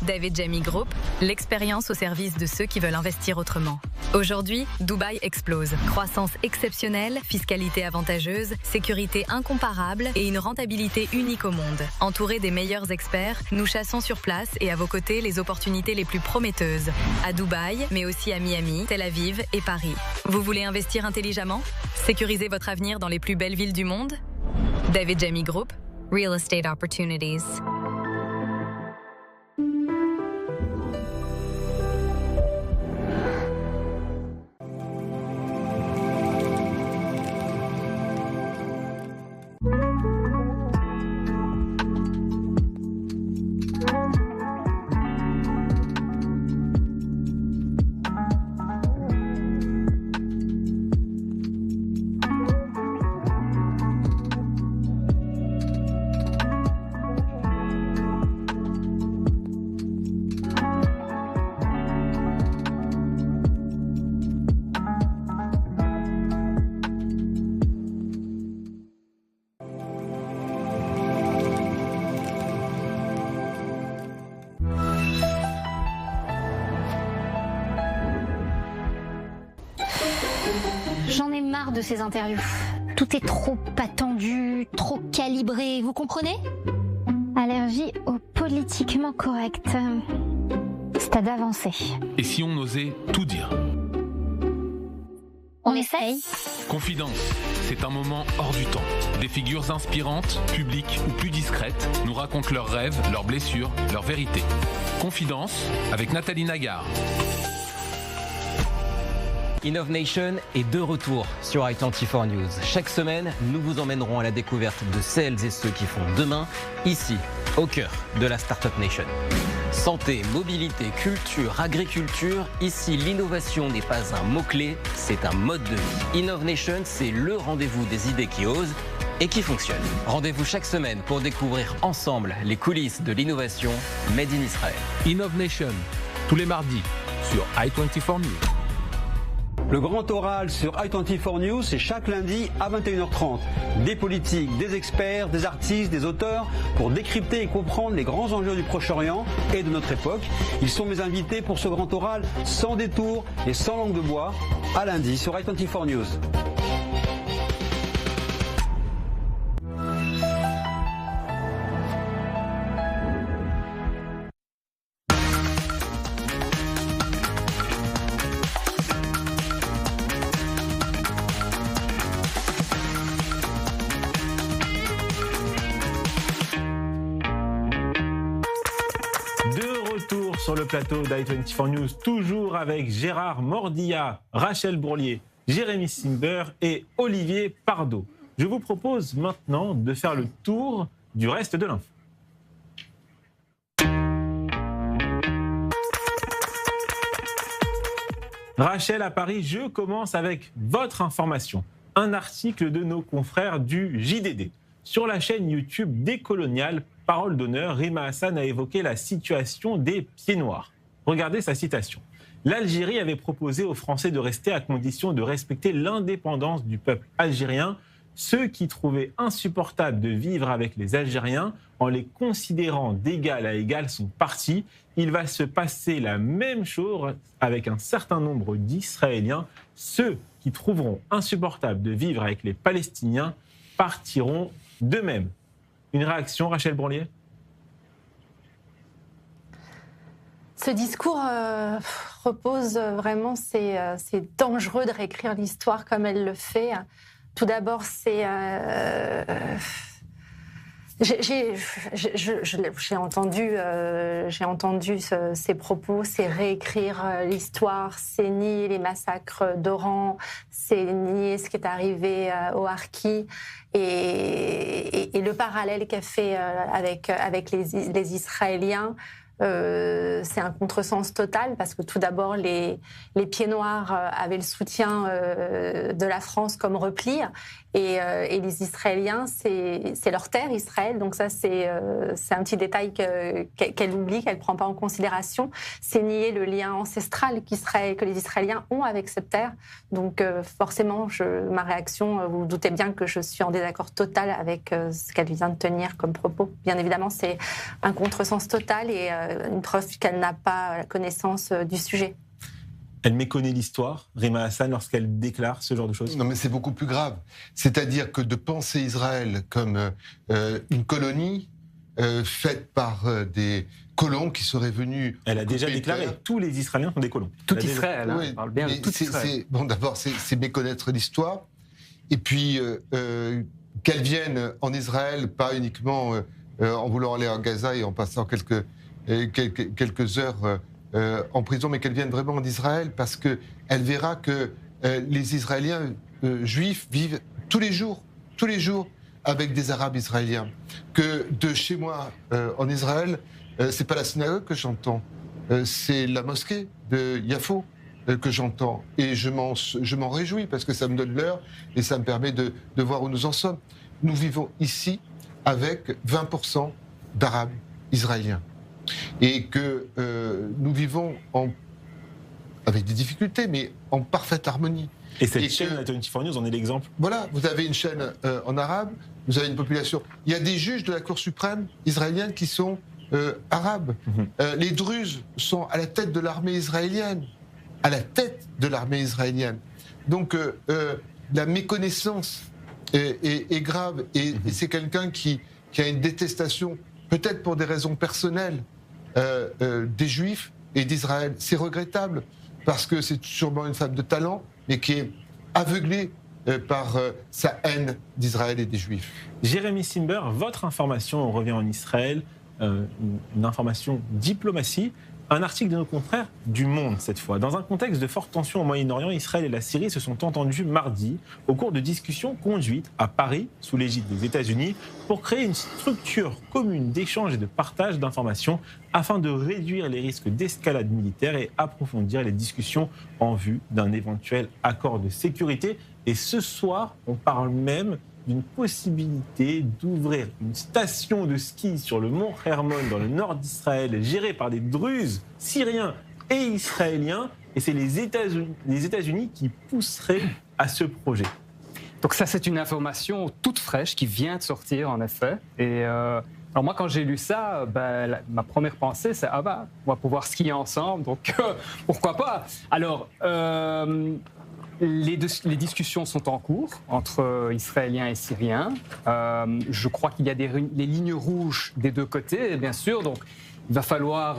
I: David Jamie Group, l'expérience au service de ceux qui veulent investir autrement. Aujourd'hui, Dubaï explose. Croissance exceptionnelle, fiscalité avantageuse, sécurité incomparable et une rentabilité unique au monde. Entourés des meilleurs experts, nous chassons sur place et à vos côtés les opportunités les plus prometteuses. À Dubaï, mais aussi à Miami, Tel Aviv et Paris. Vous voulez investir intelligemment ? Sécuriser votre avenir dans les plus belles villes du monde ? David Jamie Group, Real Estate Opportunities.
J: J'en ai marre de ces interviews. Tout est trop attendu, trop calibré, vous comprenez ? Allergie au politiquement correct. Stade avancé.
K: Et si on osait tout dire ?
J: On essaye ?
K: Confidence, c'est un moment hors du temps. Des figures inspirantes, publiques ou plus discrètes, nous racontent leurs rêves, leurs blessures, leurs vérités. Confidence avec Nathalie Nagar.
L: InnovNation est de retour sur i24 News. Chaque semaine, nous vous emmènerons à la découverte de celles et ceux qui font demain, ici, au cœur de la Startup Nation. Santé, mobilité, culture, agriculture, ici l'innovation n'est pas un mot-clé, c'est un mode de vie. InnovNation, c'est le rendez-vous des idées qui osent et qui fonctionnent. Rendez-vous chaque semaine pour découvrir ensemble les coulisses de l'innovation Made in Israël.
K: InnovNation, tous les mardis sur i24 News.
M: Le grand oral sur i24 News, c'est chaque lundi à 21h30. Des politiques, des experts, des artistes, des auteurs pour décrypter et comprendre les grands enjeux du Proche-Orient et de notre époque. Ils sont mes invités pour ce grand oral sans détour et sans langue de bois, à lundi sur i24 News.
A: Sur le plateau d'i24 News, toujours avec Gérard Mordillat, Rachel Bourlier, Jérémy Simber et Olivier Pardo. Je vous propose maintenant de faire le tour du reste de l'info. Rachel à Paris, je commence avec votre information. Un article de nos confrères du JDD. Sur la chaîne YouTube Décolonial, Parole d'honneur, Rima Hassan a évoqué la situation des pieds noirs. Regardez sa citation. L'Algérie avait proposé aux Français de rester à condition de respecter l'indépendance du peuple algérien. Ceux qui trouvaient insupportable de vivre avec les Algériens en les considérant d'égal à égal sont partis. Il va se passer la même chose avec un certain nombre d'Israéliens. Ceux qui trouveront insupportable de vivre avec les Palestiniens partiront d'eux-mêmes. Une réaction, Rachel Bourlier ?
D: Ce discours repose vraiment, c'est dangereux de réécrire l'histoire comme elle le fait. Tout d'abord, j'ai entendu ces propos, c'est réécrire l'histoire, c'est nier les massacres d'Oran, c'est nier ce qui est arrivé au Harki et le parallèle qu'elle fait avec les Israéliens. C'est un contresens total parce que tout d'abord les pieds noirs avaient le soutien de la France comme repli et les Israéliens c'est leur terre Israël, donc ça c'est un petit détail qu'elle oublie, qu'elle prend pas en considération. C'est nier le lien ancestral que les Israéliens ont avec cette terre, donc forcément ma réaction, vous vous doutez bien que je suis en désaccord total avec ce qu'elle vient de tenir comme propos. Bien évidemment c'est un contresens total et une preuve qu'elle n'a pas connaissance du sujet.
A: Elle méconnaît l'histoire, Rima Hassan, lorsqu'elle déclare ce genre de choses.
B: Non, mais c'est beaucoup plus grave. C'est-à-dire que de penser Israël comme une colonie faite par des colons qui seraient venus...
A: Elle a déjà déclaré tous les Israéliens sont des colons.
C: Tout Israël, hein, on parle bien de tout Israël.
B: Bon, d'abord, c'est méconnaître l'histoire. Et puis, qu'elle vienne en Israël, pas uniquement en voulant aller à Gaza et en passant quelques heures en prison, mais qu'elle vienne vraiment en Israël, parce qu'elle verra que les Israéliens juifs vivent tous les jours, avec des Arabes israéliens. Que de chez moi, en Israël, c'est pas la synagogue que j'entends, c'est la mosquée de Yafo que j'entends. Et je m'en réjouis, parce que ça me donne l'heure et ça me permet de voir où nous en sommes. Nous vivons ici avec 20% d'Arabes israéliens. Et que nous vivons avec des difficultés, mais en parfaite harmonie.
A: Et cette chaîne i24 News en est l'exemple.
B: Voilà, vous avez une chaîne en arabe, vous avez une population... Il y a des juges de la Cour suprême israélienne qui sont arabes. Les Druzes sont à la tête de l'armée israélienne. À la tête de l'armée israélienne. Donc la méconnaissance est grave. Et c'est quelqu'un qui a une détestation, peut-être pour des raisons personnelles, des Juifs et d'Israël. C'est regrettable, parce que c'est sûrement une femme de talent, mais qui est aveuglée par sa haine d'Israël et des Juifs.
A: Jérémy Simber, votre information, on revient en Israël, une information diplomatie, un article de nos confrères du Monde cette fois. Dans un contexte de forte tension au Moyen-Orient, Israël et la Syrie se sont entendus mardi au cours de discussions conduites à Paris, sous l'égide des États-Unis, pour créer une structure commune d'échange et de partage d'informations afin de réduire les risques d'escalade militaire et approfondir les discussions en vue d'un éventuel accord de sécurité. Et ce soir, on parle même d'une possibilité d'ouvrir une station de ski sur le mont Hermon dans le nord d'Israël, gérée par des Druzes syriens et israéliens, et c'est les États-Unis qui pousseraient à ce projet.
C: Donc ça, c'est une information toute fraîche qui vient de sortir, en effet. Et alors moi, quand j'ai lu ça, ma première pensée, c'est on va pouvoir skier ensemble, donc pourquoi pas. Alors, les discussions sont en cours entre Israéliens et Syriens. Je crois qu'il y a les lignes rouges des deux côtés, bien sûr, donc il va falloir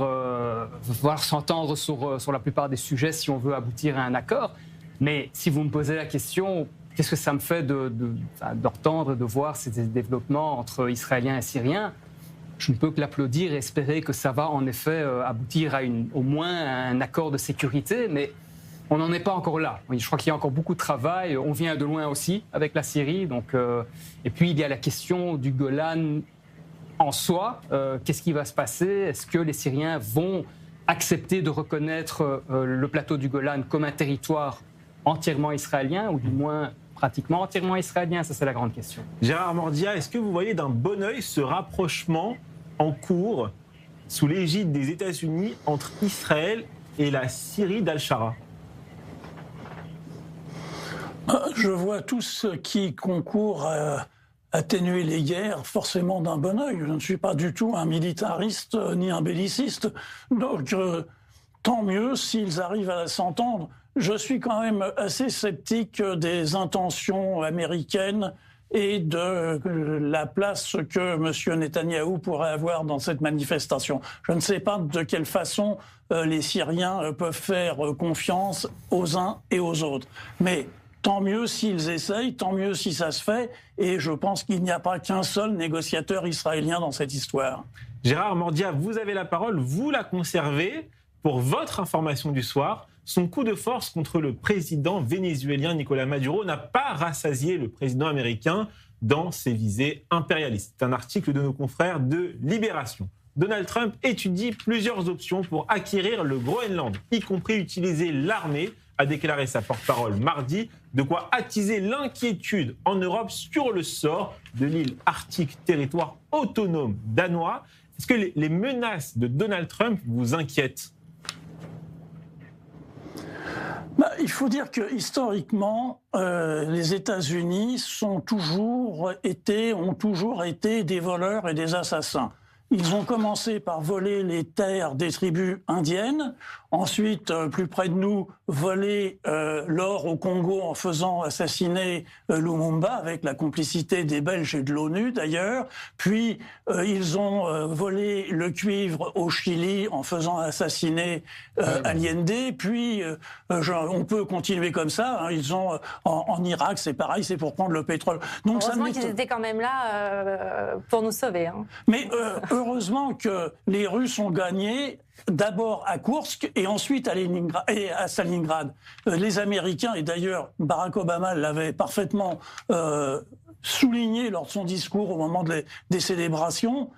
C: s'entendre sur la plupart des sujets si on veut aboutir à un accord. Mais si vous me posez la question, qu'est-ce que ça me fait d'entendre, de voir ces développements entre Israéliens et Syriens? Je ne peux que l'applaudir et espérer que ça va en effet aboutir à au moins à un accord de sécurité, mais on n'en est pas encore là. Je crois qu'il y a encore beaucoup de travail. On vient de loin aussi avec la Syrie. Et puis il y a la question du Golan en soi. Qu'est-ce qui va se passer? Est-ce que les Syriens vont accepter de reconnaître le plateau du Golan comme un territoire entièrement israélien, ou du moins pratiquement entièrement israélien? Ça, c'est la grande question.
A: Gérard Mordia, est-ce que vous voyez d'un bon œil ce rapprochement en cours sous l'égide des États-Unis entre Israël et la Syrie d'Al-Shara?
E: Je vois tout ce qui concourt à atténuer les guerres forcément d'un bon œil. Je ne suis pas du tout un militariste ni un belliciste. Donc, tant mieux s'ils arrivent à s'entendre. Je suis quand même assez sceptique des intentions américaines et de la place que M. Netanyahou pourrait avoir dans cette manifestation. Je ne sais pas de quelle façon les Syriens peuvent faire confiance aux uns et aux autres. Mais tant mieux s'ils essayent, tant mieux si ça se fait. Et je pense qu'il n'y a pas qu'un seul négociateur israélien dans cette histoire.
A: Gérard Mordia, vous avez la parole, vous la conservez pour votre information du soir. Son coup de force contre le président vénézuélien Nicolás Maduro n'a pas rassasié le président américain dans ses visées impérialistes. C'est un article de nos confrères de Libération. Donald Trump étudie plusieurs options pour acquérir le Groenland, y compris utiliser l'armée, a déclaré sa porte-parole mardi, de quoi attiser l'inquiétude en Europe sur le sort de l'île arctique, territoire autonome danois. Est-ce que les menaces de Donald Trump vous inquiètent ?
E: Il faut dire que historiquement, les États-Unis ont toujours été des voleurs et des assassins. Ils ont commencé par voler les terres des tribus indiennes, ensuite, plus près de nous, voler l'or au Congo en faisant assassiner Lumumba, avec la complicité des Belges et de l'ONU d'ailleurs, puis ils ont volé le cuivre au Chili en faisant assassiner Allende, puis on peut continuer comme ça, hein, ils ont en Irak, c'est pareil, c'est pour prendre le pétrole. Donc,
D: heureusement qu'ils étaient quand même là pour nous sauver. Hein.
E: Mais heureusement que les Russes ont gagné d'abord à Koursk et ensuite à Stalingrad. Les Américains, et d'ailleurs Barack Obama l'avait parfaitement souligné lors de son discours au moment des célébrations,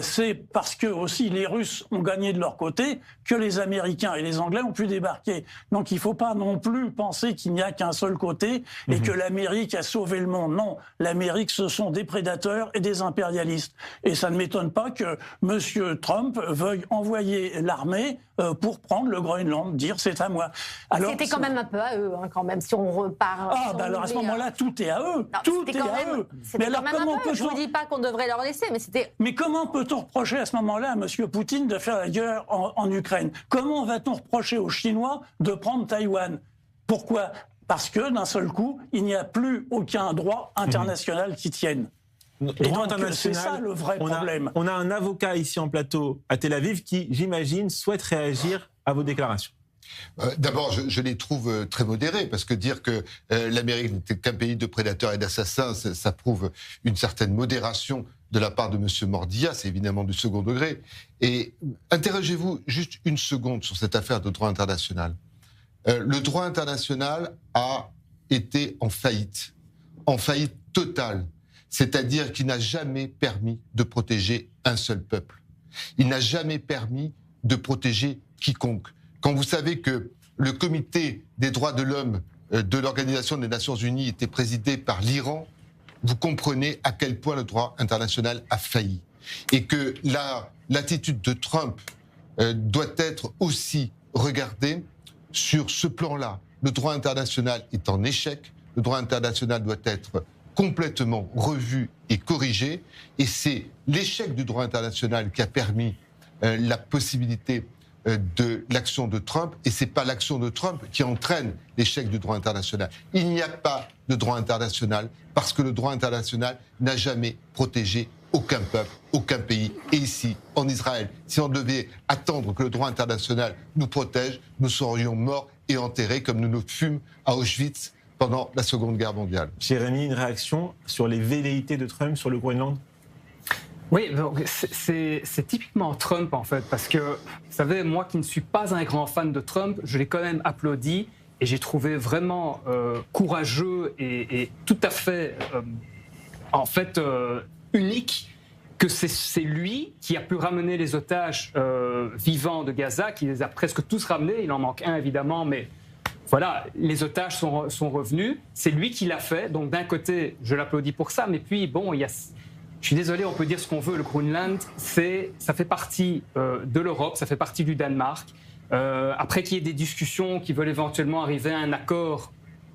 E: c'est parce que aussi les Russes ont gagné de leur côté que les Américains et les Anglais ont pu débarquer. Donc il ne faut pas non plus penser qu'il n'y a qu'un seul côté et que l'Amérique a sauvé le monde. Non, l'Amérique, ce sont des prédateurs et des impérialistes. Et ça ne m'étonne pas que M. Trump veuille envoyer l'armée pour prendre le Groenland, dire c'est à moi.
D: Alors, c'était quand même un peu à eux, hein, quand même, si on repart.
E: Alors à ce moment-là, tout est à eux.
D: Non,
E: tout est à eux.
D: Mais alors comment je ne vous dis pas qu'on devrait leur laisser, mais c'était...
E: Mais comment peut-on reprocher à ce moment-là à M. Poutine de faire la guerre en Ukraine? Comment va-t-on reprocher aux Chinois de prendre Taïwan? Pourquoi? Parce que d'un seul coup, il n'y a plus aucun droit international qui tienne.
A: Droit international,
E: c'est ça le vrai problème.
A: On a un avocat ici en plateau à Tel Aviv qui, j'imagine, souhaite réagir à vos déclarations.
B: D'abord, je les trouve très modérés, parce que dire que l'Amérique n'était qu'un pays de prédateurs et d'assassins, ça prouve une certaine modération de la part de M. Mordia, c'est évidemment du second degré. Et interrogez-vous juste une seconde sur cette affaire de droit international. Le droit international a été en faillite totale. C'est-à-dire qu'il n'a jamais permis de protéger un seul peuple. Il n'a jamais permis de protéger quiconque. Quand vous savez que le comité des droits de l'homme de l'Organisation des Nations Unies était présidé par l'Iran, vous comprenez à quel point le droit international a failli. Et que l'attitude de Trump doit être aussi regardée sur ce plan-là, le droit international est en échec. Le droit international doit être complètement revu et corrigé. Et c'est l'échec du droit international qui a permis la possibilité de l'action de Trump. Et ce n'est pas l'action de Trump qui entraîne l'échec du droit international. Il n'y a pas de droit international parce que le droit international n'a jamais protégé aucun peuple, aucun pays. Et ici, en Israël, si on devait attendre que le droit international nous protège, nous serions morts et enterrés comme nous fûmes à Auschwitz pendant la Seconde Guerre mondiale.
A: Jérémy, une réaction sur les velléités de Trump sur le Groenland ?
C: Oui, c'est typiquement Trump en fait, parce que, vous savez, moi qui ne suis pas un grand fan de Trump, je l'ai quand même applaudi et j'ai trouvé vraiment courageux et tout à fait, unique que c'est lui qui a pu ramener les otages vivants de Gaza, qui les a presque tous ramenés, il en manque un évidemment, mais voilà, les otages sont revenus, c'est lui qui l'a fait, donc d'un côté, je l'applaudis pour ça, mais puis bon, je suis désolé, on peut dire ce qu'on veut, le Groenland, ça fait partie de l'Europe, ça fait partie du Danemark. Après qu'il y ait des discussions qui veulent éventuellement arriver à un accord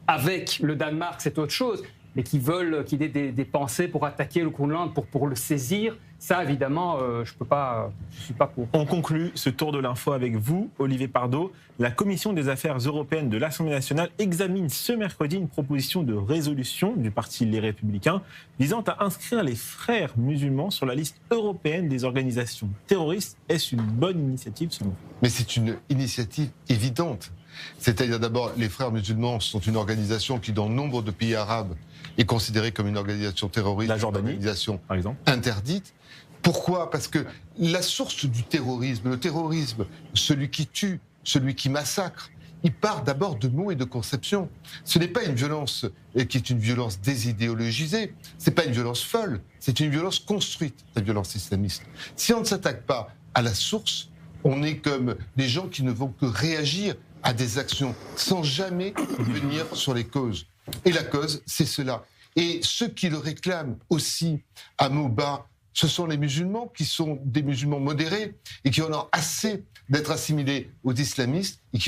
C: avec le Danemark, c'est autre chose, mais qui veulent qu'il y ait des pensées pour attaquer le Groenland, pour le saisir, ça évidemment, je suis pas pour.
A: On conclut ce tour de l'info avec vous, Olivier Pardo. La Commission des affaires européennes de l'Assemblée nationale examine ce mercredi une proposition de résolution du Parti Les Républicains visant à inscrire les frères musulmans sur la liste européenne des organisations terroristes. Est-ce une bonne initiative selon vous ?
B: Mais c'est une initiative évidente. C'est-à-dire d'abord, les frères musulmans sont une organisation qui, dans nombre de pays arabes, est considérée comme une organisation terroriste,
A: la Jordanie,
B: une organisation
A: par exemple,
B: interdite. Pourquoi ? Parce que la source du terrorisme, le terrorisme, celui qui tue, celui qui massacre, il part d'abord de mots et de conceptions. Ce n'est pas une violence qui est une violence désidéologisée, ce n'est pas une violence folle, c'est une violence construite, la violence islamiste. Si on ne s'attaque pas à la source, on est comme des gens qui ne vont que réagir à des actions sans jamais venir sur les causes. Et la cause, c'est cela. Et ceux qui le réclament aussi à mots bas, ce sont les musulmans qui sont des musulmans modérés et qui en ont assez d'être assimilés aux islamistes et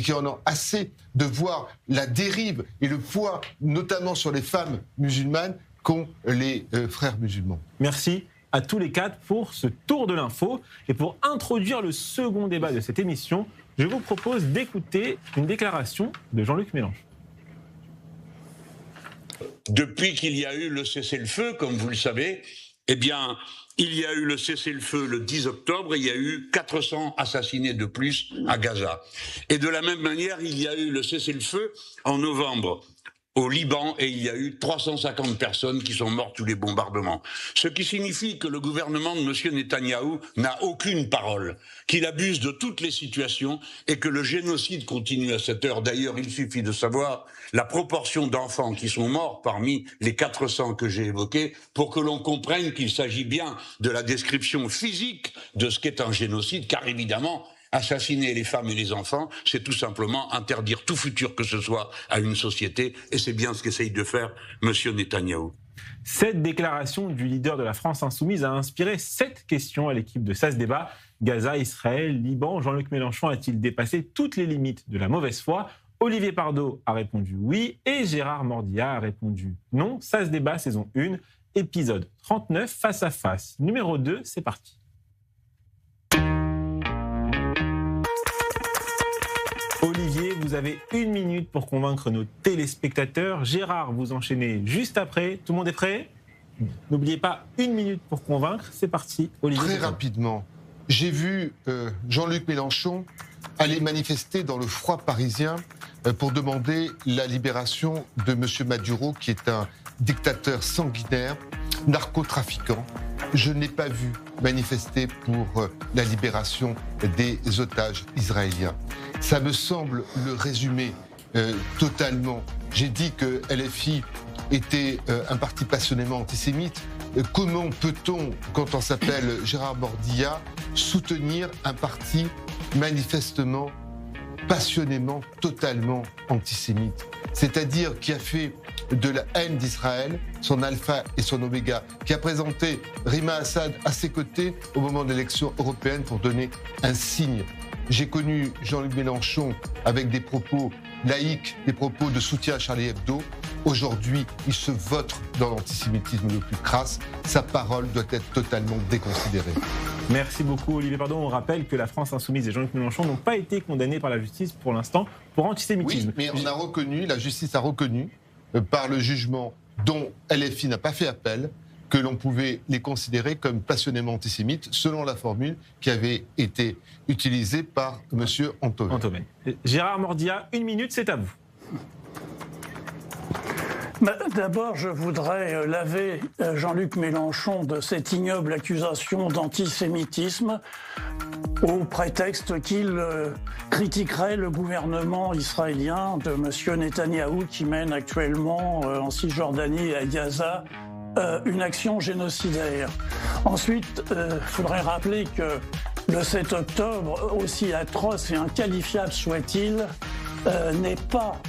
B: qui en ont assez de voir la dérive et le poids, notamment sur les femmes musulmanes, qu'ont les frères musulmans.
A: Merci à tous les quatre pour ce tour de l'info. Et pour introduire le second débat de cette émission, je vous propose d'écouter une déclaration de Jean-Luc Mélenchon.
N: Depuis qu'il y a eu le cessez-le-feu, comme vous le savez, eh bien, il y a eu le cessez-le-feu le 10 octobre et il y a eu 400 assassinés de plus à Gaza. Et de la même manière, il y a eu le cessez-le-feu en novembre au Liban et il y a eu 350 personnes qui sont mortes sous les bombardements. Ce qui signifie que le gouvernement de M. Netanyahou n'a aucune parole, qu'il abuse de toutes les situations et que le génocide continue à cette heure. D'ailleurs, il suffit de savoir la proportion d'enfants qui sont morts parmi les 400 que j'ai évoqués pour que l'on comprenne qu'il s'agit bien de la description physique de ce qu'est un génocide, car évidemment, assassiner les femmes et les enfants, c'est tout simplement interdire tout futur que ce soit à une société, et c'est bien ce qu'essaye de faire M. Netanyahou.
A: Cette déclaration du leader de la France insoumise a inspiré 7 questions à l'équipe de Ça se débat. Gaza, Israël, Liban, Jean-Luc Mélenchon a-t-il dépassé toutes les limites de la mauvaise foi ? Olivier Pardo a répondu oui et Gérard Mordia a répondu non. Ça se débat, saison 1, épisode 39, face à face. Numéro 2, c'est parti. Olivier, vous avez 1 minute pour convaincre nos téléspectateurs. Gérard, vous enchaînez juste après. Tout le monde est prêt ? N'oubliez pas, 1 minute pour convaincre. C'est parti, Olivier.
B: Très rapidement, j'ai vu Jean-Luc Mélenchon aller manifester dans le froid parisien pour demander la libération de M. Maduro, qui est un dictateur sanguinaire, narcotrafiquant. Je n'ai pas vu manifester pour la libération des otages israéliens. Ça me semble le résumer totalement. J'ai dit que LFI était un parti passionnément antisémite. Comment peut-on, quand on s'appelle Gérard Mordia, soutenir un parti manifestement, passionnément, totalement antisémite ? C'est-à-dire qui a fait de la haine d'Israël son alpha et son oméga, qui a présenté Rima Assad à ses côtés au moment de l'élection européenne pour donner un signe j'ai connu Jean-Luc Mélenchon avec des propos laïques, des propos de soutien à Charlie Hebdo. Aujourd'hui, il se vautre dans l'antisémitisme le plus crasse. Sa parole doit être totalement déconsidérée.
A: Merci beaucoup Olivier Pardot. On rappelle que la France Insoumise et Jean-Luc Mélenchon n'ont pas été condamnés par la justice pour l'instant pour antisémitisme.
B: Oui, mais on a reconnu, la justice a reconnu par le jugement dont LFI n'a pas fait appel, que l'on pouvait les considérer comme passionnément antisémites, selon la formule qui avait été utilisée par M. Antoven.
A: Gérard Mordia, 1 minute, c'est à vous.
E: D'abord, je voudrais laver Jean-Luc Mélenchon de cette ignoble accusation d'antisémitisme au prétexte qu'il critiquerait le gouvernement israélien de M. Netanyahou qui mène actuellement en Cisjordanie et à Gaza une action génocidaire. Ensuite, il faudrait rappeler que le 7 octobre, aussi atroce et inqualifiable soit-il, n'est pas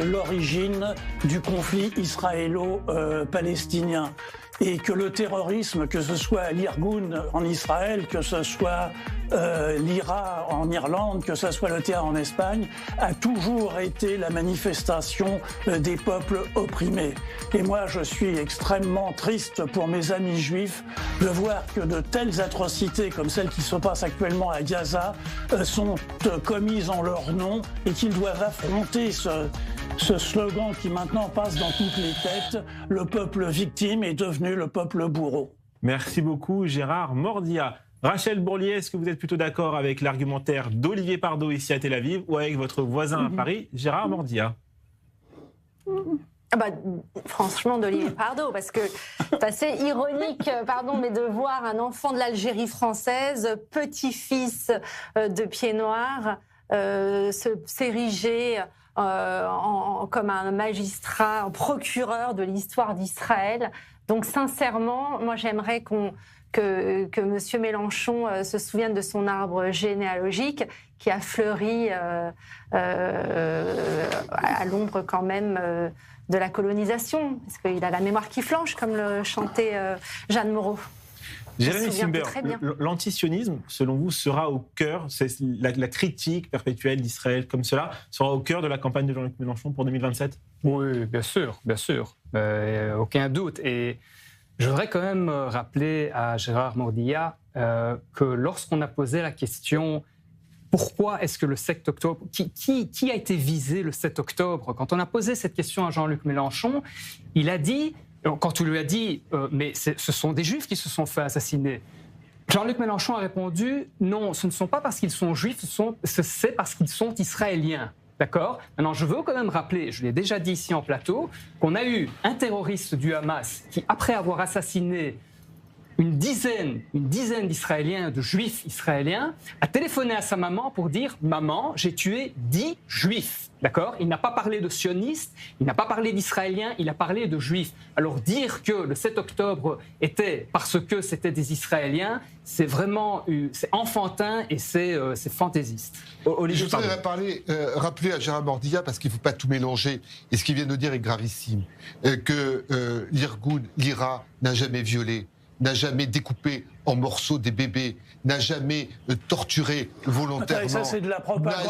E: l'origine du conflit israélo-palestinien. Et que le terrorisme, que ce soit l'Irgun en Israël, que ce soit l'IRA en Irlande, que ce soit le terre en Espagne, a toujours été la manifestation des peuples opprimés. Et moi, je suis extrêmement triste pour mes amis juifs de voir que de telles atrocités comme celles qui se passent actuellement à Gaza sont commises en leur nom et qu'ils doivent affronter ce slogan qui maintenant passe dans toutes les têtes, le peuple victime est devenu le peuple bourreau.
A: Merci beaucoup Gérard Mordia. Rachel Bourlier, est-ce que vous êtes plutôt d'accord avec l'argumentaire d'Olivier Pardot ici à Tel Aviv ou avec votre voisin à Paris, Gérard Mordia?
D: Franchement, d'Olivier Pardot, parce que c'est assez ironique, mais de voir un enfant de l'Algérie française, petit-fils de Pieds Noirs, s'ériger comme un magistrat, un procureur de l'histoire d'Israël. Donc sincèrement, moi j'aimerais que M. Mélenchon se souvienne de son arbre généalogique qui a fleuri à l'ombre quand même de la colonisation, parce qu'il a la mémoire qui flanche, comme le chantait Jeanne Moreau.
A: Jérémy Simber, l'antisionisme, selon vous, sera au cœur, c'est la critique perpétuelle d'Israël comme cela, sera au cœur de la campagne de Jean-Luc Mélenchon pour 2027 ?
C: Oui, bien sûr. Aucun doute. Et je voudrais quand même rappeler à Gérard Mordia que lorsqu'on a posé la question pourquoi est-ce que le 7 octobre, qui a été visé le 7 octobre, quand on a posé cette question à Jean-Luc Mélenchon, il a dit, quand tu lui as dit mais ce sont des Juifs qui se sont fait assassiner, Jean-Luc Mélenchon a répondu non, ce ne sont pas parce qu'ils sont juifs, c'est parce qu'ils sont israéliens. D'accord ? Maintenant, je veux quand même rappeler, je l'ai déjà dit ici en plateau, qu'on a eu un terroriste du Hamas qui, après avoir assassiné une dizaine d'Israéliens, de Juifs israéliens, a téléphoné à sa maman pour dire « Maman, j'ai tué 10 Juifs ». D'accord ? Il n'a pas parlé de sionistes, il n'a pas parlé d'Israéliens, il a parlé de Juifs. Alors dire que le 7 octobre était parce que c'était des Israéliens, c'est vraiment c'est enfantin et c'est fantaisiste.
B: Je voudrais rappeler à Gérard Mordia, parce qu'il ne faut pas tout mélanger, et ce qu'il vient de dire est gravissime, que l'Irgun, l'IRA, n'a jamais violé, n'a jamais découpé en morceaux des bébés, n'a jamais torturé volontairement.
E: Ça, c'est de la propagande.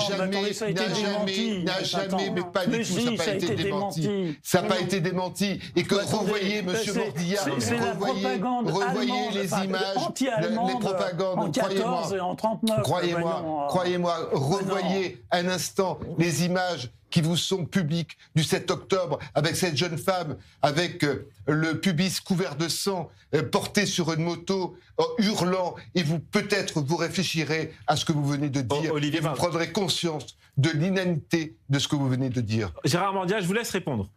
E: Ça a été démenti.
B: Mais pas du tout, ça n'a pas été démenti. Ça n'a pas été démenti. Et que revoyez, M. Mordia, revoyez les images, les propagandes,
E: en 14 et en 39.
B: Croyez-moi, revoyez un instant les images qui vous sont publiques du 7 octobre, avec cette jeune femme, avec le pubis couvert de sang, porté sur une moto, hurlant, et peut-être vous réfléchirez à ce que vous venez de dire, et vous prendrez conscience de l'inanité de ce que vous venez de dire.
A: Gérard Mordia, je vous laisse répondre.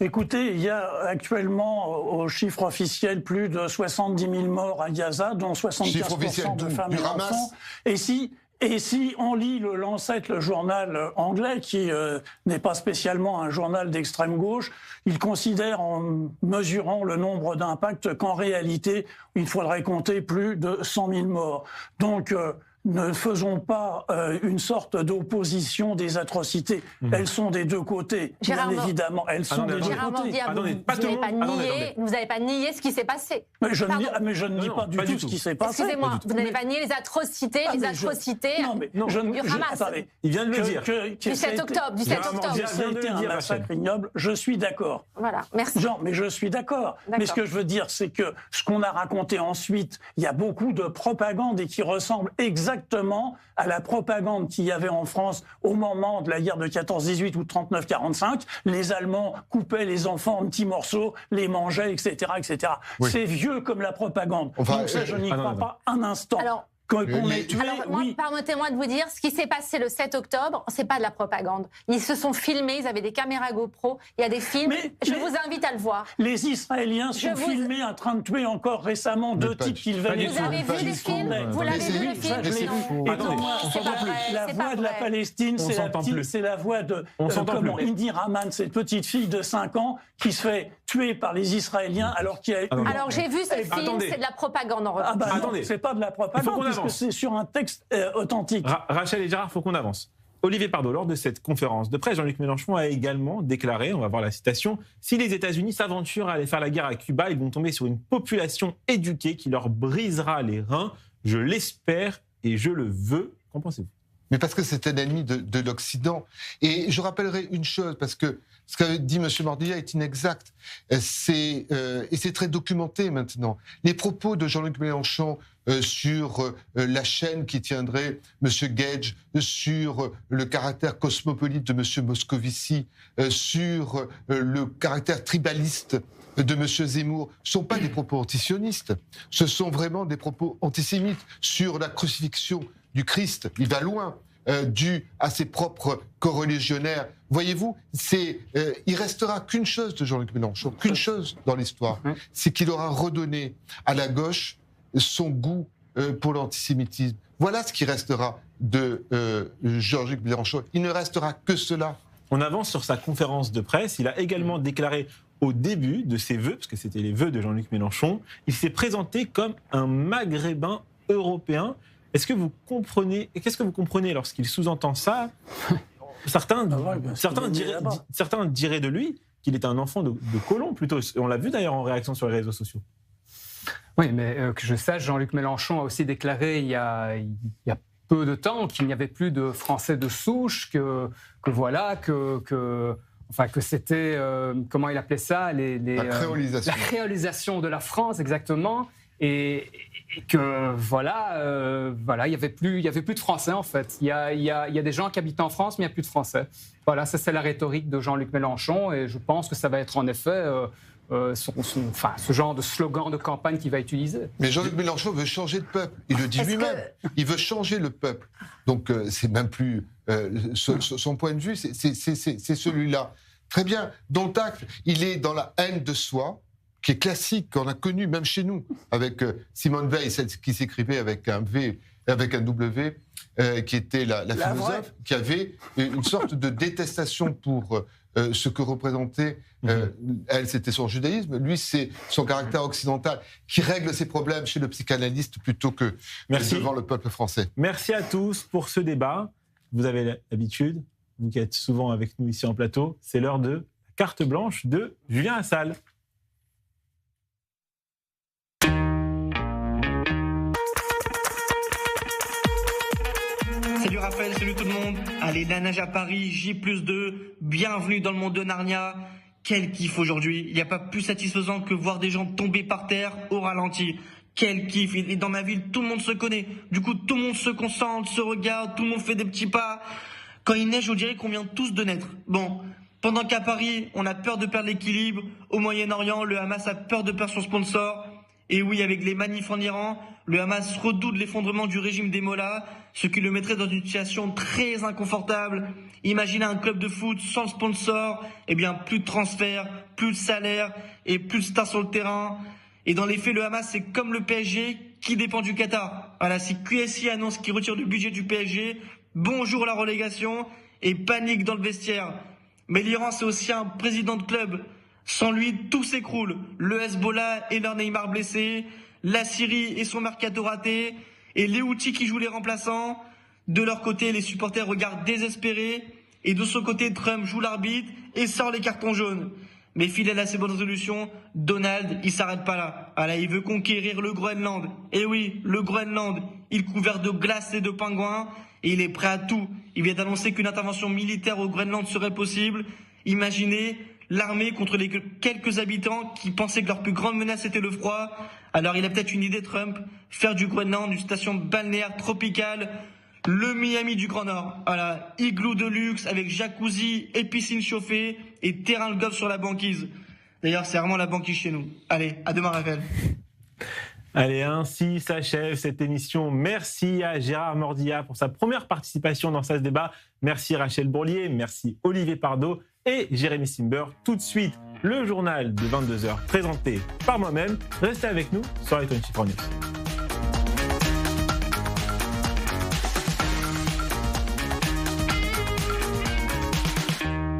E: Écoutez, il y a actuellement, au chiffre officiel, plus de 70 000 morts à Gaza, dont 75% de femmes et d'enfants. Et si on lit le Lancet, le journal anglais, qui n'est pas spécialement un journal d'extrême gauche, il considère, en mesurant le nombre d'impacts, qu'en réalité, il faudrait compter plus de 100 000 morts. Donc, ne faisons pas une sorte d'opposition des atrocités. Elles sont des deux côtés, bien évidemment. Elles sont des deux côtés.
D: Vous n'avez pas nié ce qui s'est passé.
E: Mais je ne nie pas du tout ce qui s'est passé.
D: Excusez-moi, vous n'avez pas nié les atrocités,
E: Attendez,
A: il vient de le dire.
D: Du 7 octobre.
E: C'était un massacre ignoble, je suis d'accord.
D: Voilà, merci.
E: Jean, mais je suis d'accord. Mais ce que je veux dire, c'est que ce qu'on a raconté ensuite, il y a beaucoup de propagande et qui ressemble exactement à la propagande qu'il y avait en France au moment de la guerre de 14-18 ou de 39-45. Les Allemands coupaient les enfants en petits morceaux, les mangeaient, etc. etc. Oui. C'est vieux comme la propagande. Donc ça, je n'y crois pas un instant.
D: Alors, permettez-moi de vous dire, ce qui s'est passé le 7 octobre, c'est pas de la propagande. Ils se sont filmés, ils avaient des caméras GoPro, il y a des films, je vous invite à le voir.
E: Les Israéliens sont filmés en train de tuer encore récemment 2 types qu'ils venaient.
D: Vous avez vu les films? Vous l'avez vu le film?
E: La voix de la Palestine, c'est la voix de Indy Raman, cette petite fille de 5 ans qui se fait tuer par les Israéliens alors qu'il y a...
D: Alors j'ai vu ce film, c'est de la propagande en revanche.
E: Non, c'est pas de la propagande, puisque c'est sur un texte authentique.
A: Rachel et Gérard, il faut qu'on avance. Olivier Pardot, lors de cette conférence de presse, Jean-Luc Mélenchon a également déclaré, on va voir la citation, « Si les États-Unis s'aventurent à aller faire la guerre à Cuba, ils vont tomber sur une population éduquée qui leur brisera les reins. Je l'espère et je le veux. » Qu'en pensez-vous ?
B: Mais parce que c'est un ennemi de l'Occident. Et je rappellerai une chose, parce que ce qu'a dit M. Mordillat est inexact. Et c'est très documenté maintenant. Les propos de Jean-Luc Mélenchon sur la chaîne qui tiendrait M. Gage, sur le caractère cosmopolite de M. Moscovici, sur le caractère tribaliste de M. Zemmour, ne sont pas des propos antisionistes. Ce sont vraiment des propos antisémites sur la crucifixion du Christ. Il va loin. Dû à ses propres coreligionnaires. Voyez-vous, il restera qu'une chose de Jean-Luc Mélenchon, qu'une chose dans l'histoire, c'est qu'il aura redonné à la gauche son goût pour l'antisémitisme. Voilà ce qui restera de Jean-Luc Mélenchon. Il ne restera que cela.
A: On avance sur sa conférence de presse. Il a également déclaré au début de ses vœux, parce que c'était les vœux de Jean-Luc Mélenchon, il s'est présenté comme un maghrébin européen. Est-ce que vous comprenez, et qu'est-ce que vous comprenez lorsqu'il sous-entend ça? Certains diraient de lui qu'il est un enfant de colon plutôt. On l'a vu d'ailleurs en réaction sur les réseaux sociaux.
C: Oui, mais que je sache, Jean-Luc Mélenchon a aussi déclaré il y a peu de temps qu'il n'y avait plus de Français de souche, que c'était, comment il appelait ça,
B: la créolisation.
C: La créolisation de la France, exactement. Et que il y avait plus de Français en fait. Il y a des gens qui habitent en France, mais il n'y a plus de Français. Voilà, ça c'est la rhétorique de Jean-Luc Mélenchon, et je pense que ça va être en effet ce genre de slogan de campagne qu'il va utiliser.
B: Mais Jean-Luc Mélenchon veut changer le peuple. Il le dit lui-même. Il veut changer le peuple. Donc c'est même plus son point de vue, c'est celui-là. Très bien. Dans le tacle, il est dans la haine de soi, qui est classique, qu'on a connu même chez nous, avec Simone Veil, celle qui s'écrivait avec un V, avec un W, qui était la philosophe, qui avait une sorte de détestation pour ce que représentait, elle, c'était son judaïsme, lui, c'est son caractère occidental, qui règle ses problèmes chez le psychanalyste plutôt que devant le peuple français.
A: Merci à tous pour ce débat. Vous avez l'habitude, vous qui êtes souvent avec nous ici en plateau, c'est l'heure de la carte blanche de Julien Assal.
O: Salut Raphaël, salut tout le monde. Allez, la nage à Paris, J+2, bienvenue dans le monde de Narnia. Quel kiff aujourd'hui. Il n'y a pas plus satisfaisant que voir des gens tomber par terre au ralenti. Quel kiff. Et dans ma ville, tout le monde se connaît. Du coup, tout le monde se concentre, se regarde, tout le monde fait des petits pas. Quand il neige, on dirait qu'on vient tous de naître. Bon, pendant qu'à Paris, on a peur de perdre l'équilibre, au Moyen-Orient, le Hamas a peur de perdre son sponsor. Et oui, avec les manifs en Iran, le Hamas redoute l'effondrement du régime des Mollahs, ce qui le mettrait dans une situation très inconfortable. Imaginez un club de foot sans sponsor, eh bien plus de transferts, plus de salaires et plus de stars sur le terrain. Et dans les faits, le Hamas, c'est comme le PSG qui dépend du Qatar. Voilà, si QSI annonce qu'il retire le budget du PSG, bonjour la relégation et panique dans le vestiaire. Mais l'Iran, c'est aussi un président de club. Sans lui, tout s'écroule. Le Hezbollah et leur Neymar blessé, la Syrie et son mercato raté, Et les Houthis qui jouent les remplaçants, de leur côté, les supporters regardent désespérés. Et de son côté, Trump joue l'arbitre et sort les cartons jaunes. Mais fidèle à ses bonnes résolutions, Donald, il s'arrête pas là. Ah là, il veut conquérir le Groenland. Et oui, le Groenland, il couvert de glace et de pingouins. Et il est prêt à tout. Il vient d'annoncer qu'une intervention militaire au Groenland serait possible. Imaginez l'armée contre les quelques habitants qui pensaient que leur plus grande menace était le froid. Alors il a peut-être une idée, Trump, faire du Groenland une station balnéaire tropicale, le Miami du Grand Nord. Voilà, igloo de luxe avec jacuzzi et piscine chauffée et terrain de golf sur la banquise. D'ailleurs, c'est vraiment la banquise chez nous. Allez, à demain, Raphaël.
A: Allez, ainsi s'achève cette émission. Merci à Gérard Mordillat pour sa première participation dans Ça se débat. Merci Rachel Bourlier, merci Olivier Pardo et Jérémy Simber. Tout de suite, le journal de 22h présenté par moi-même. Restez avec nous sur i24 News.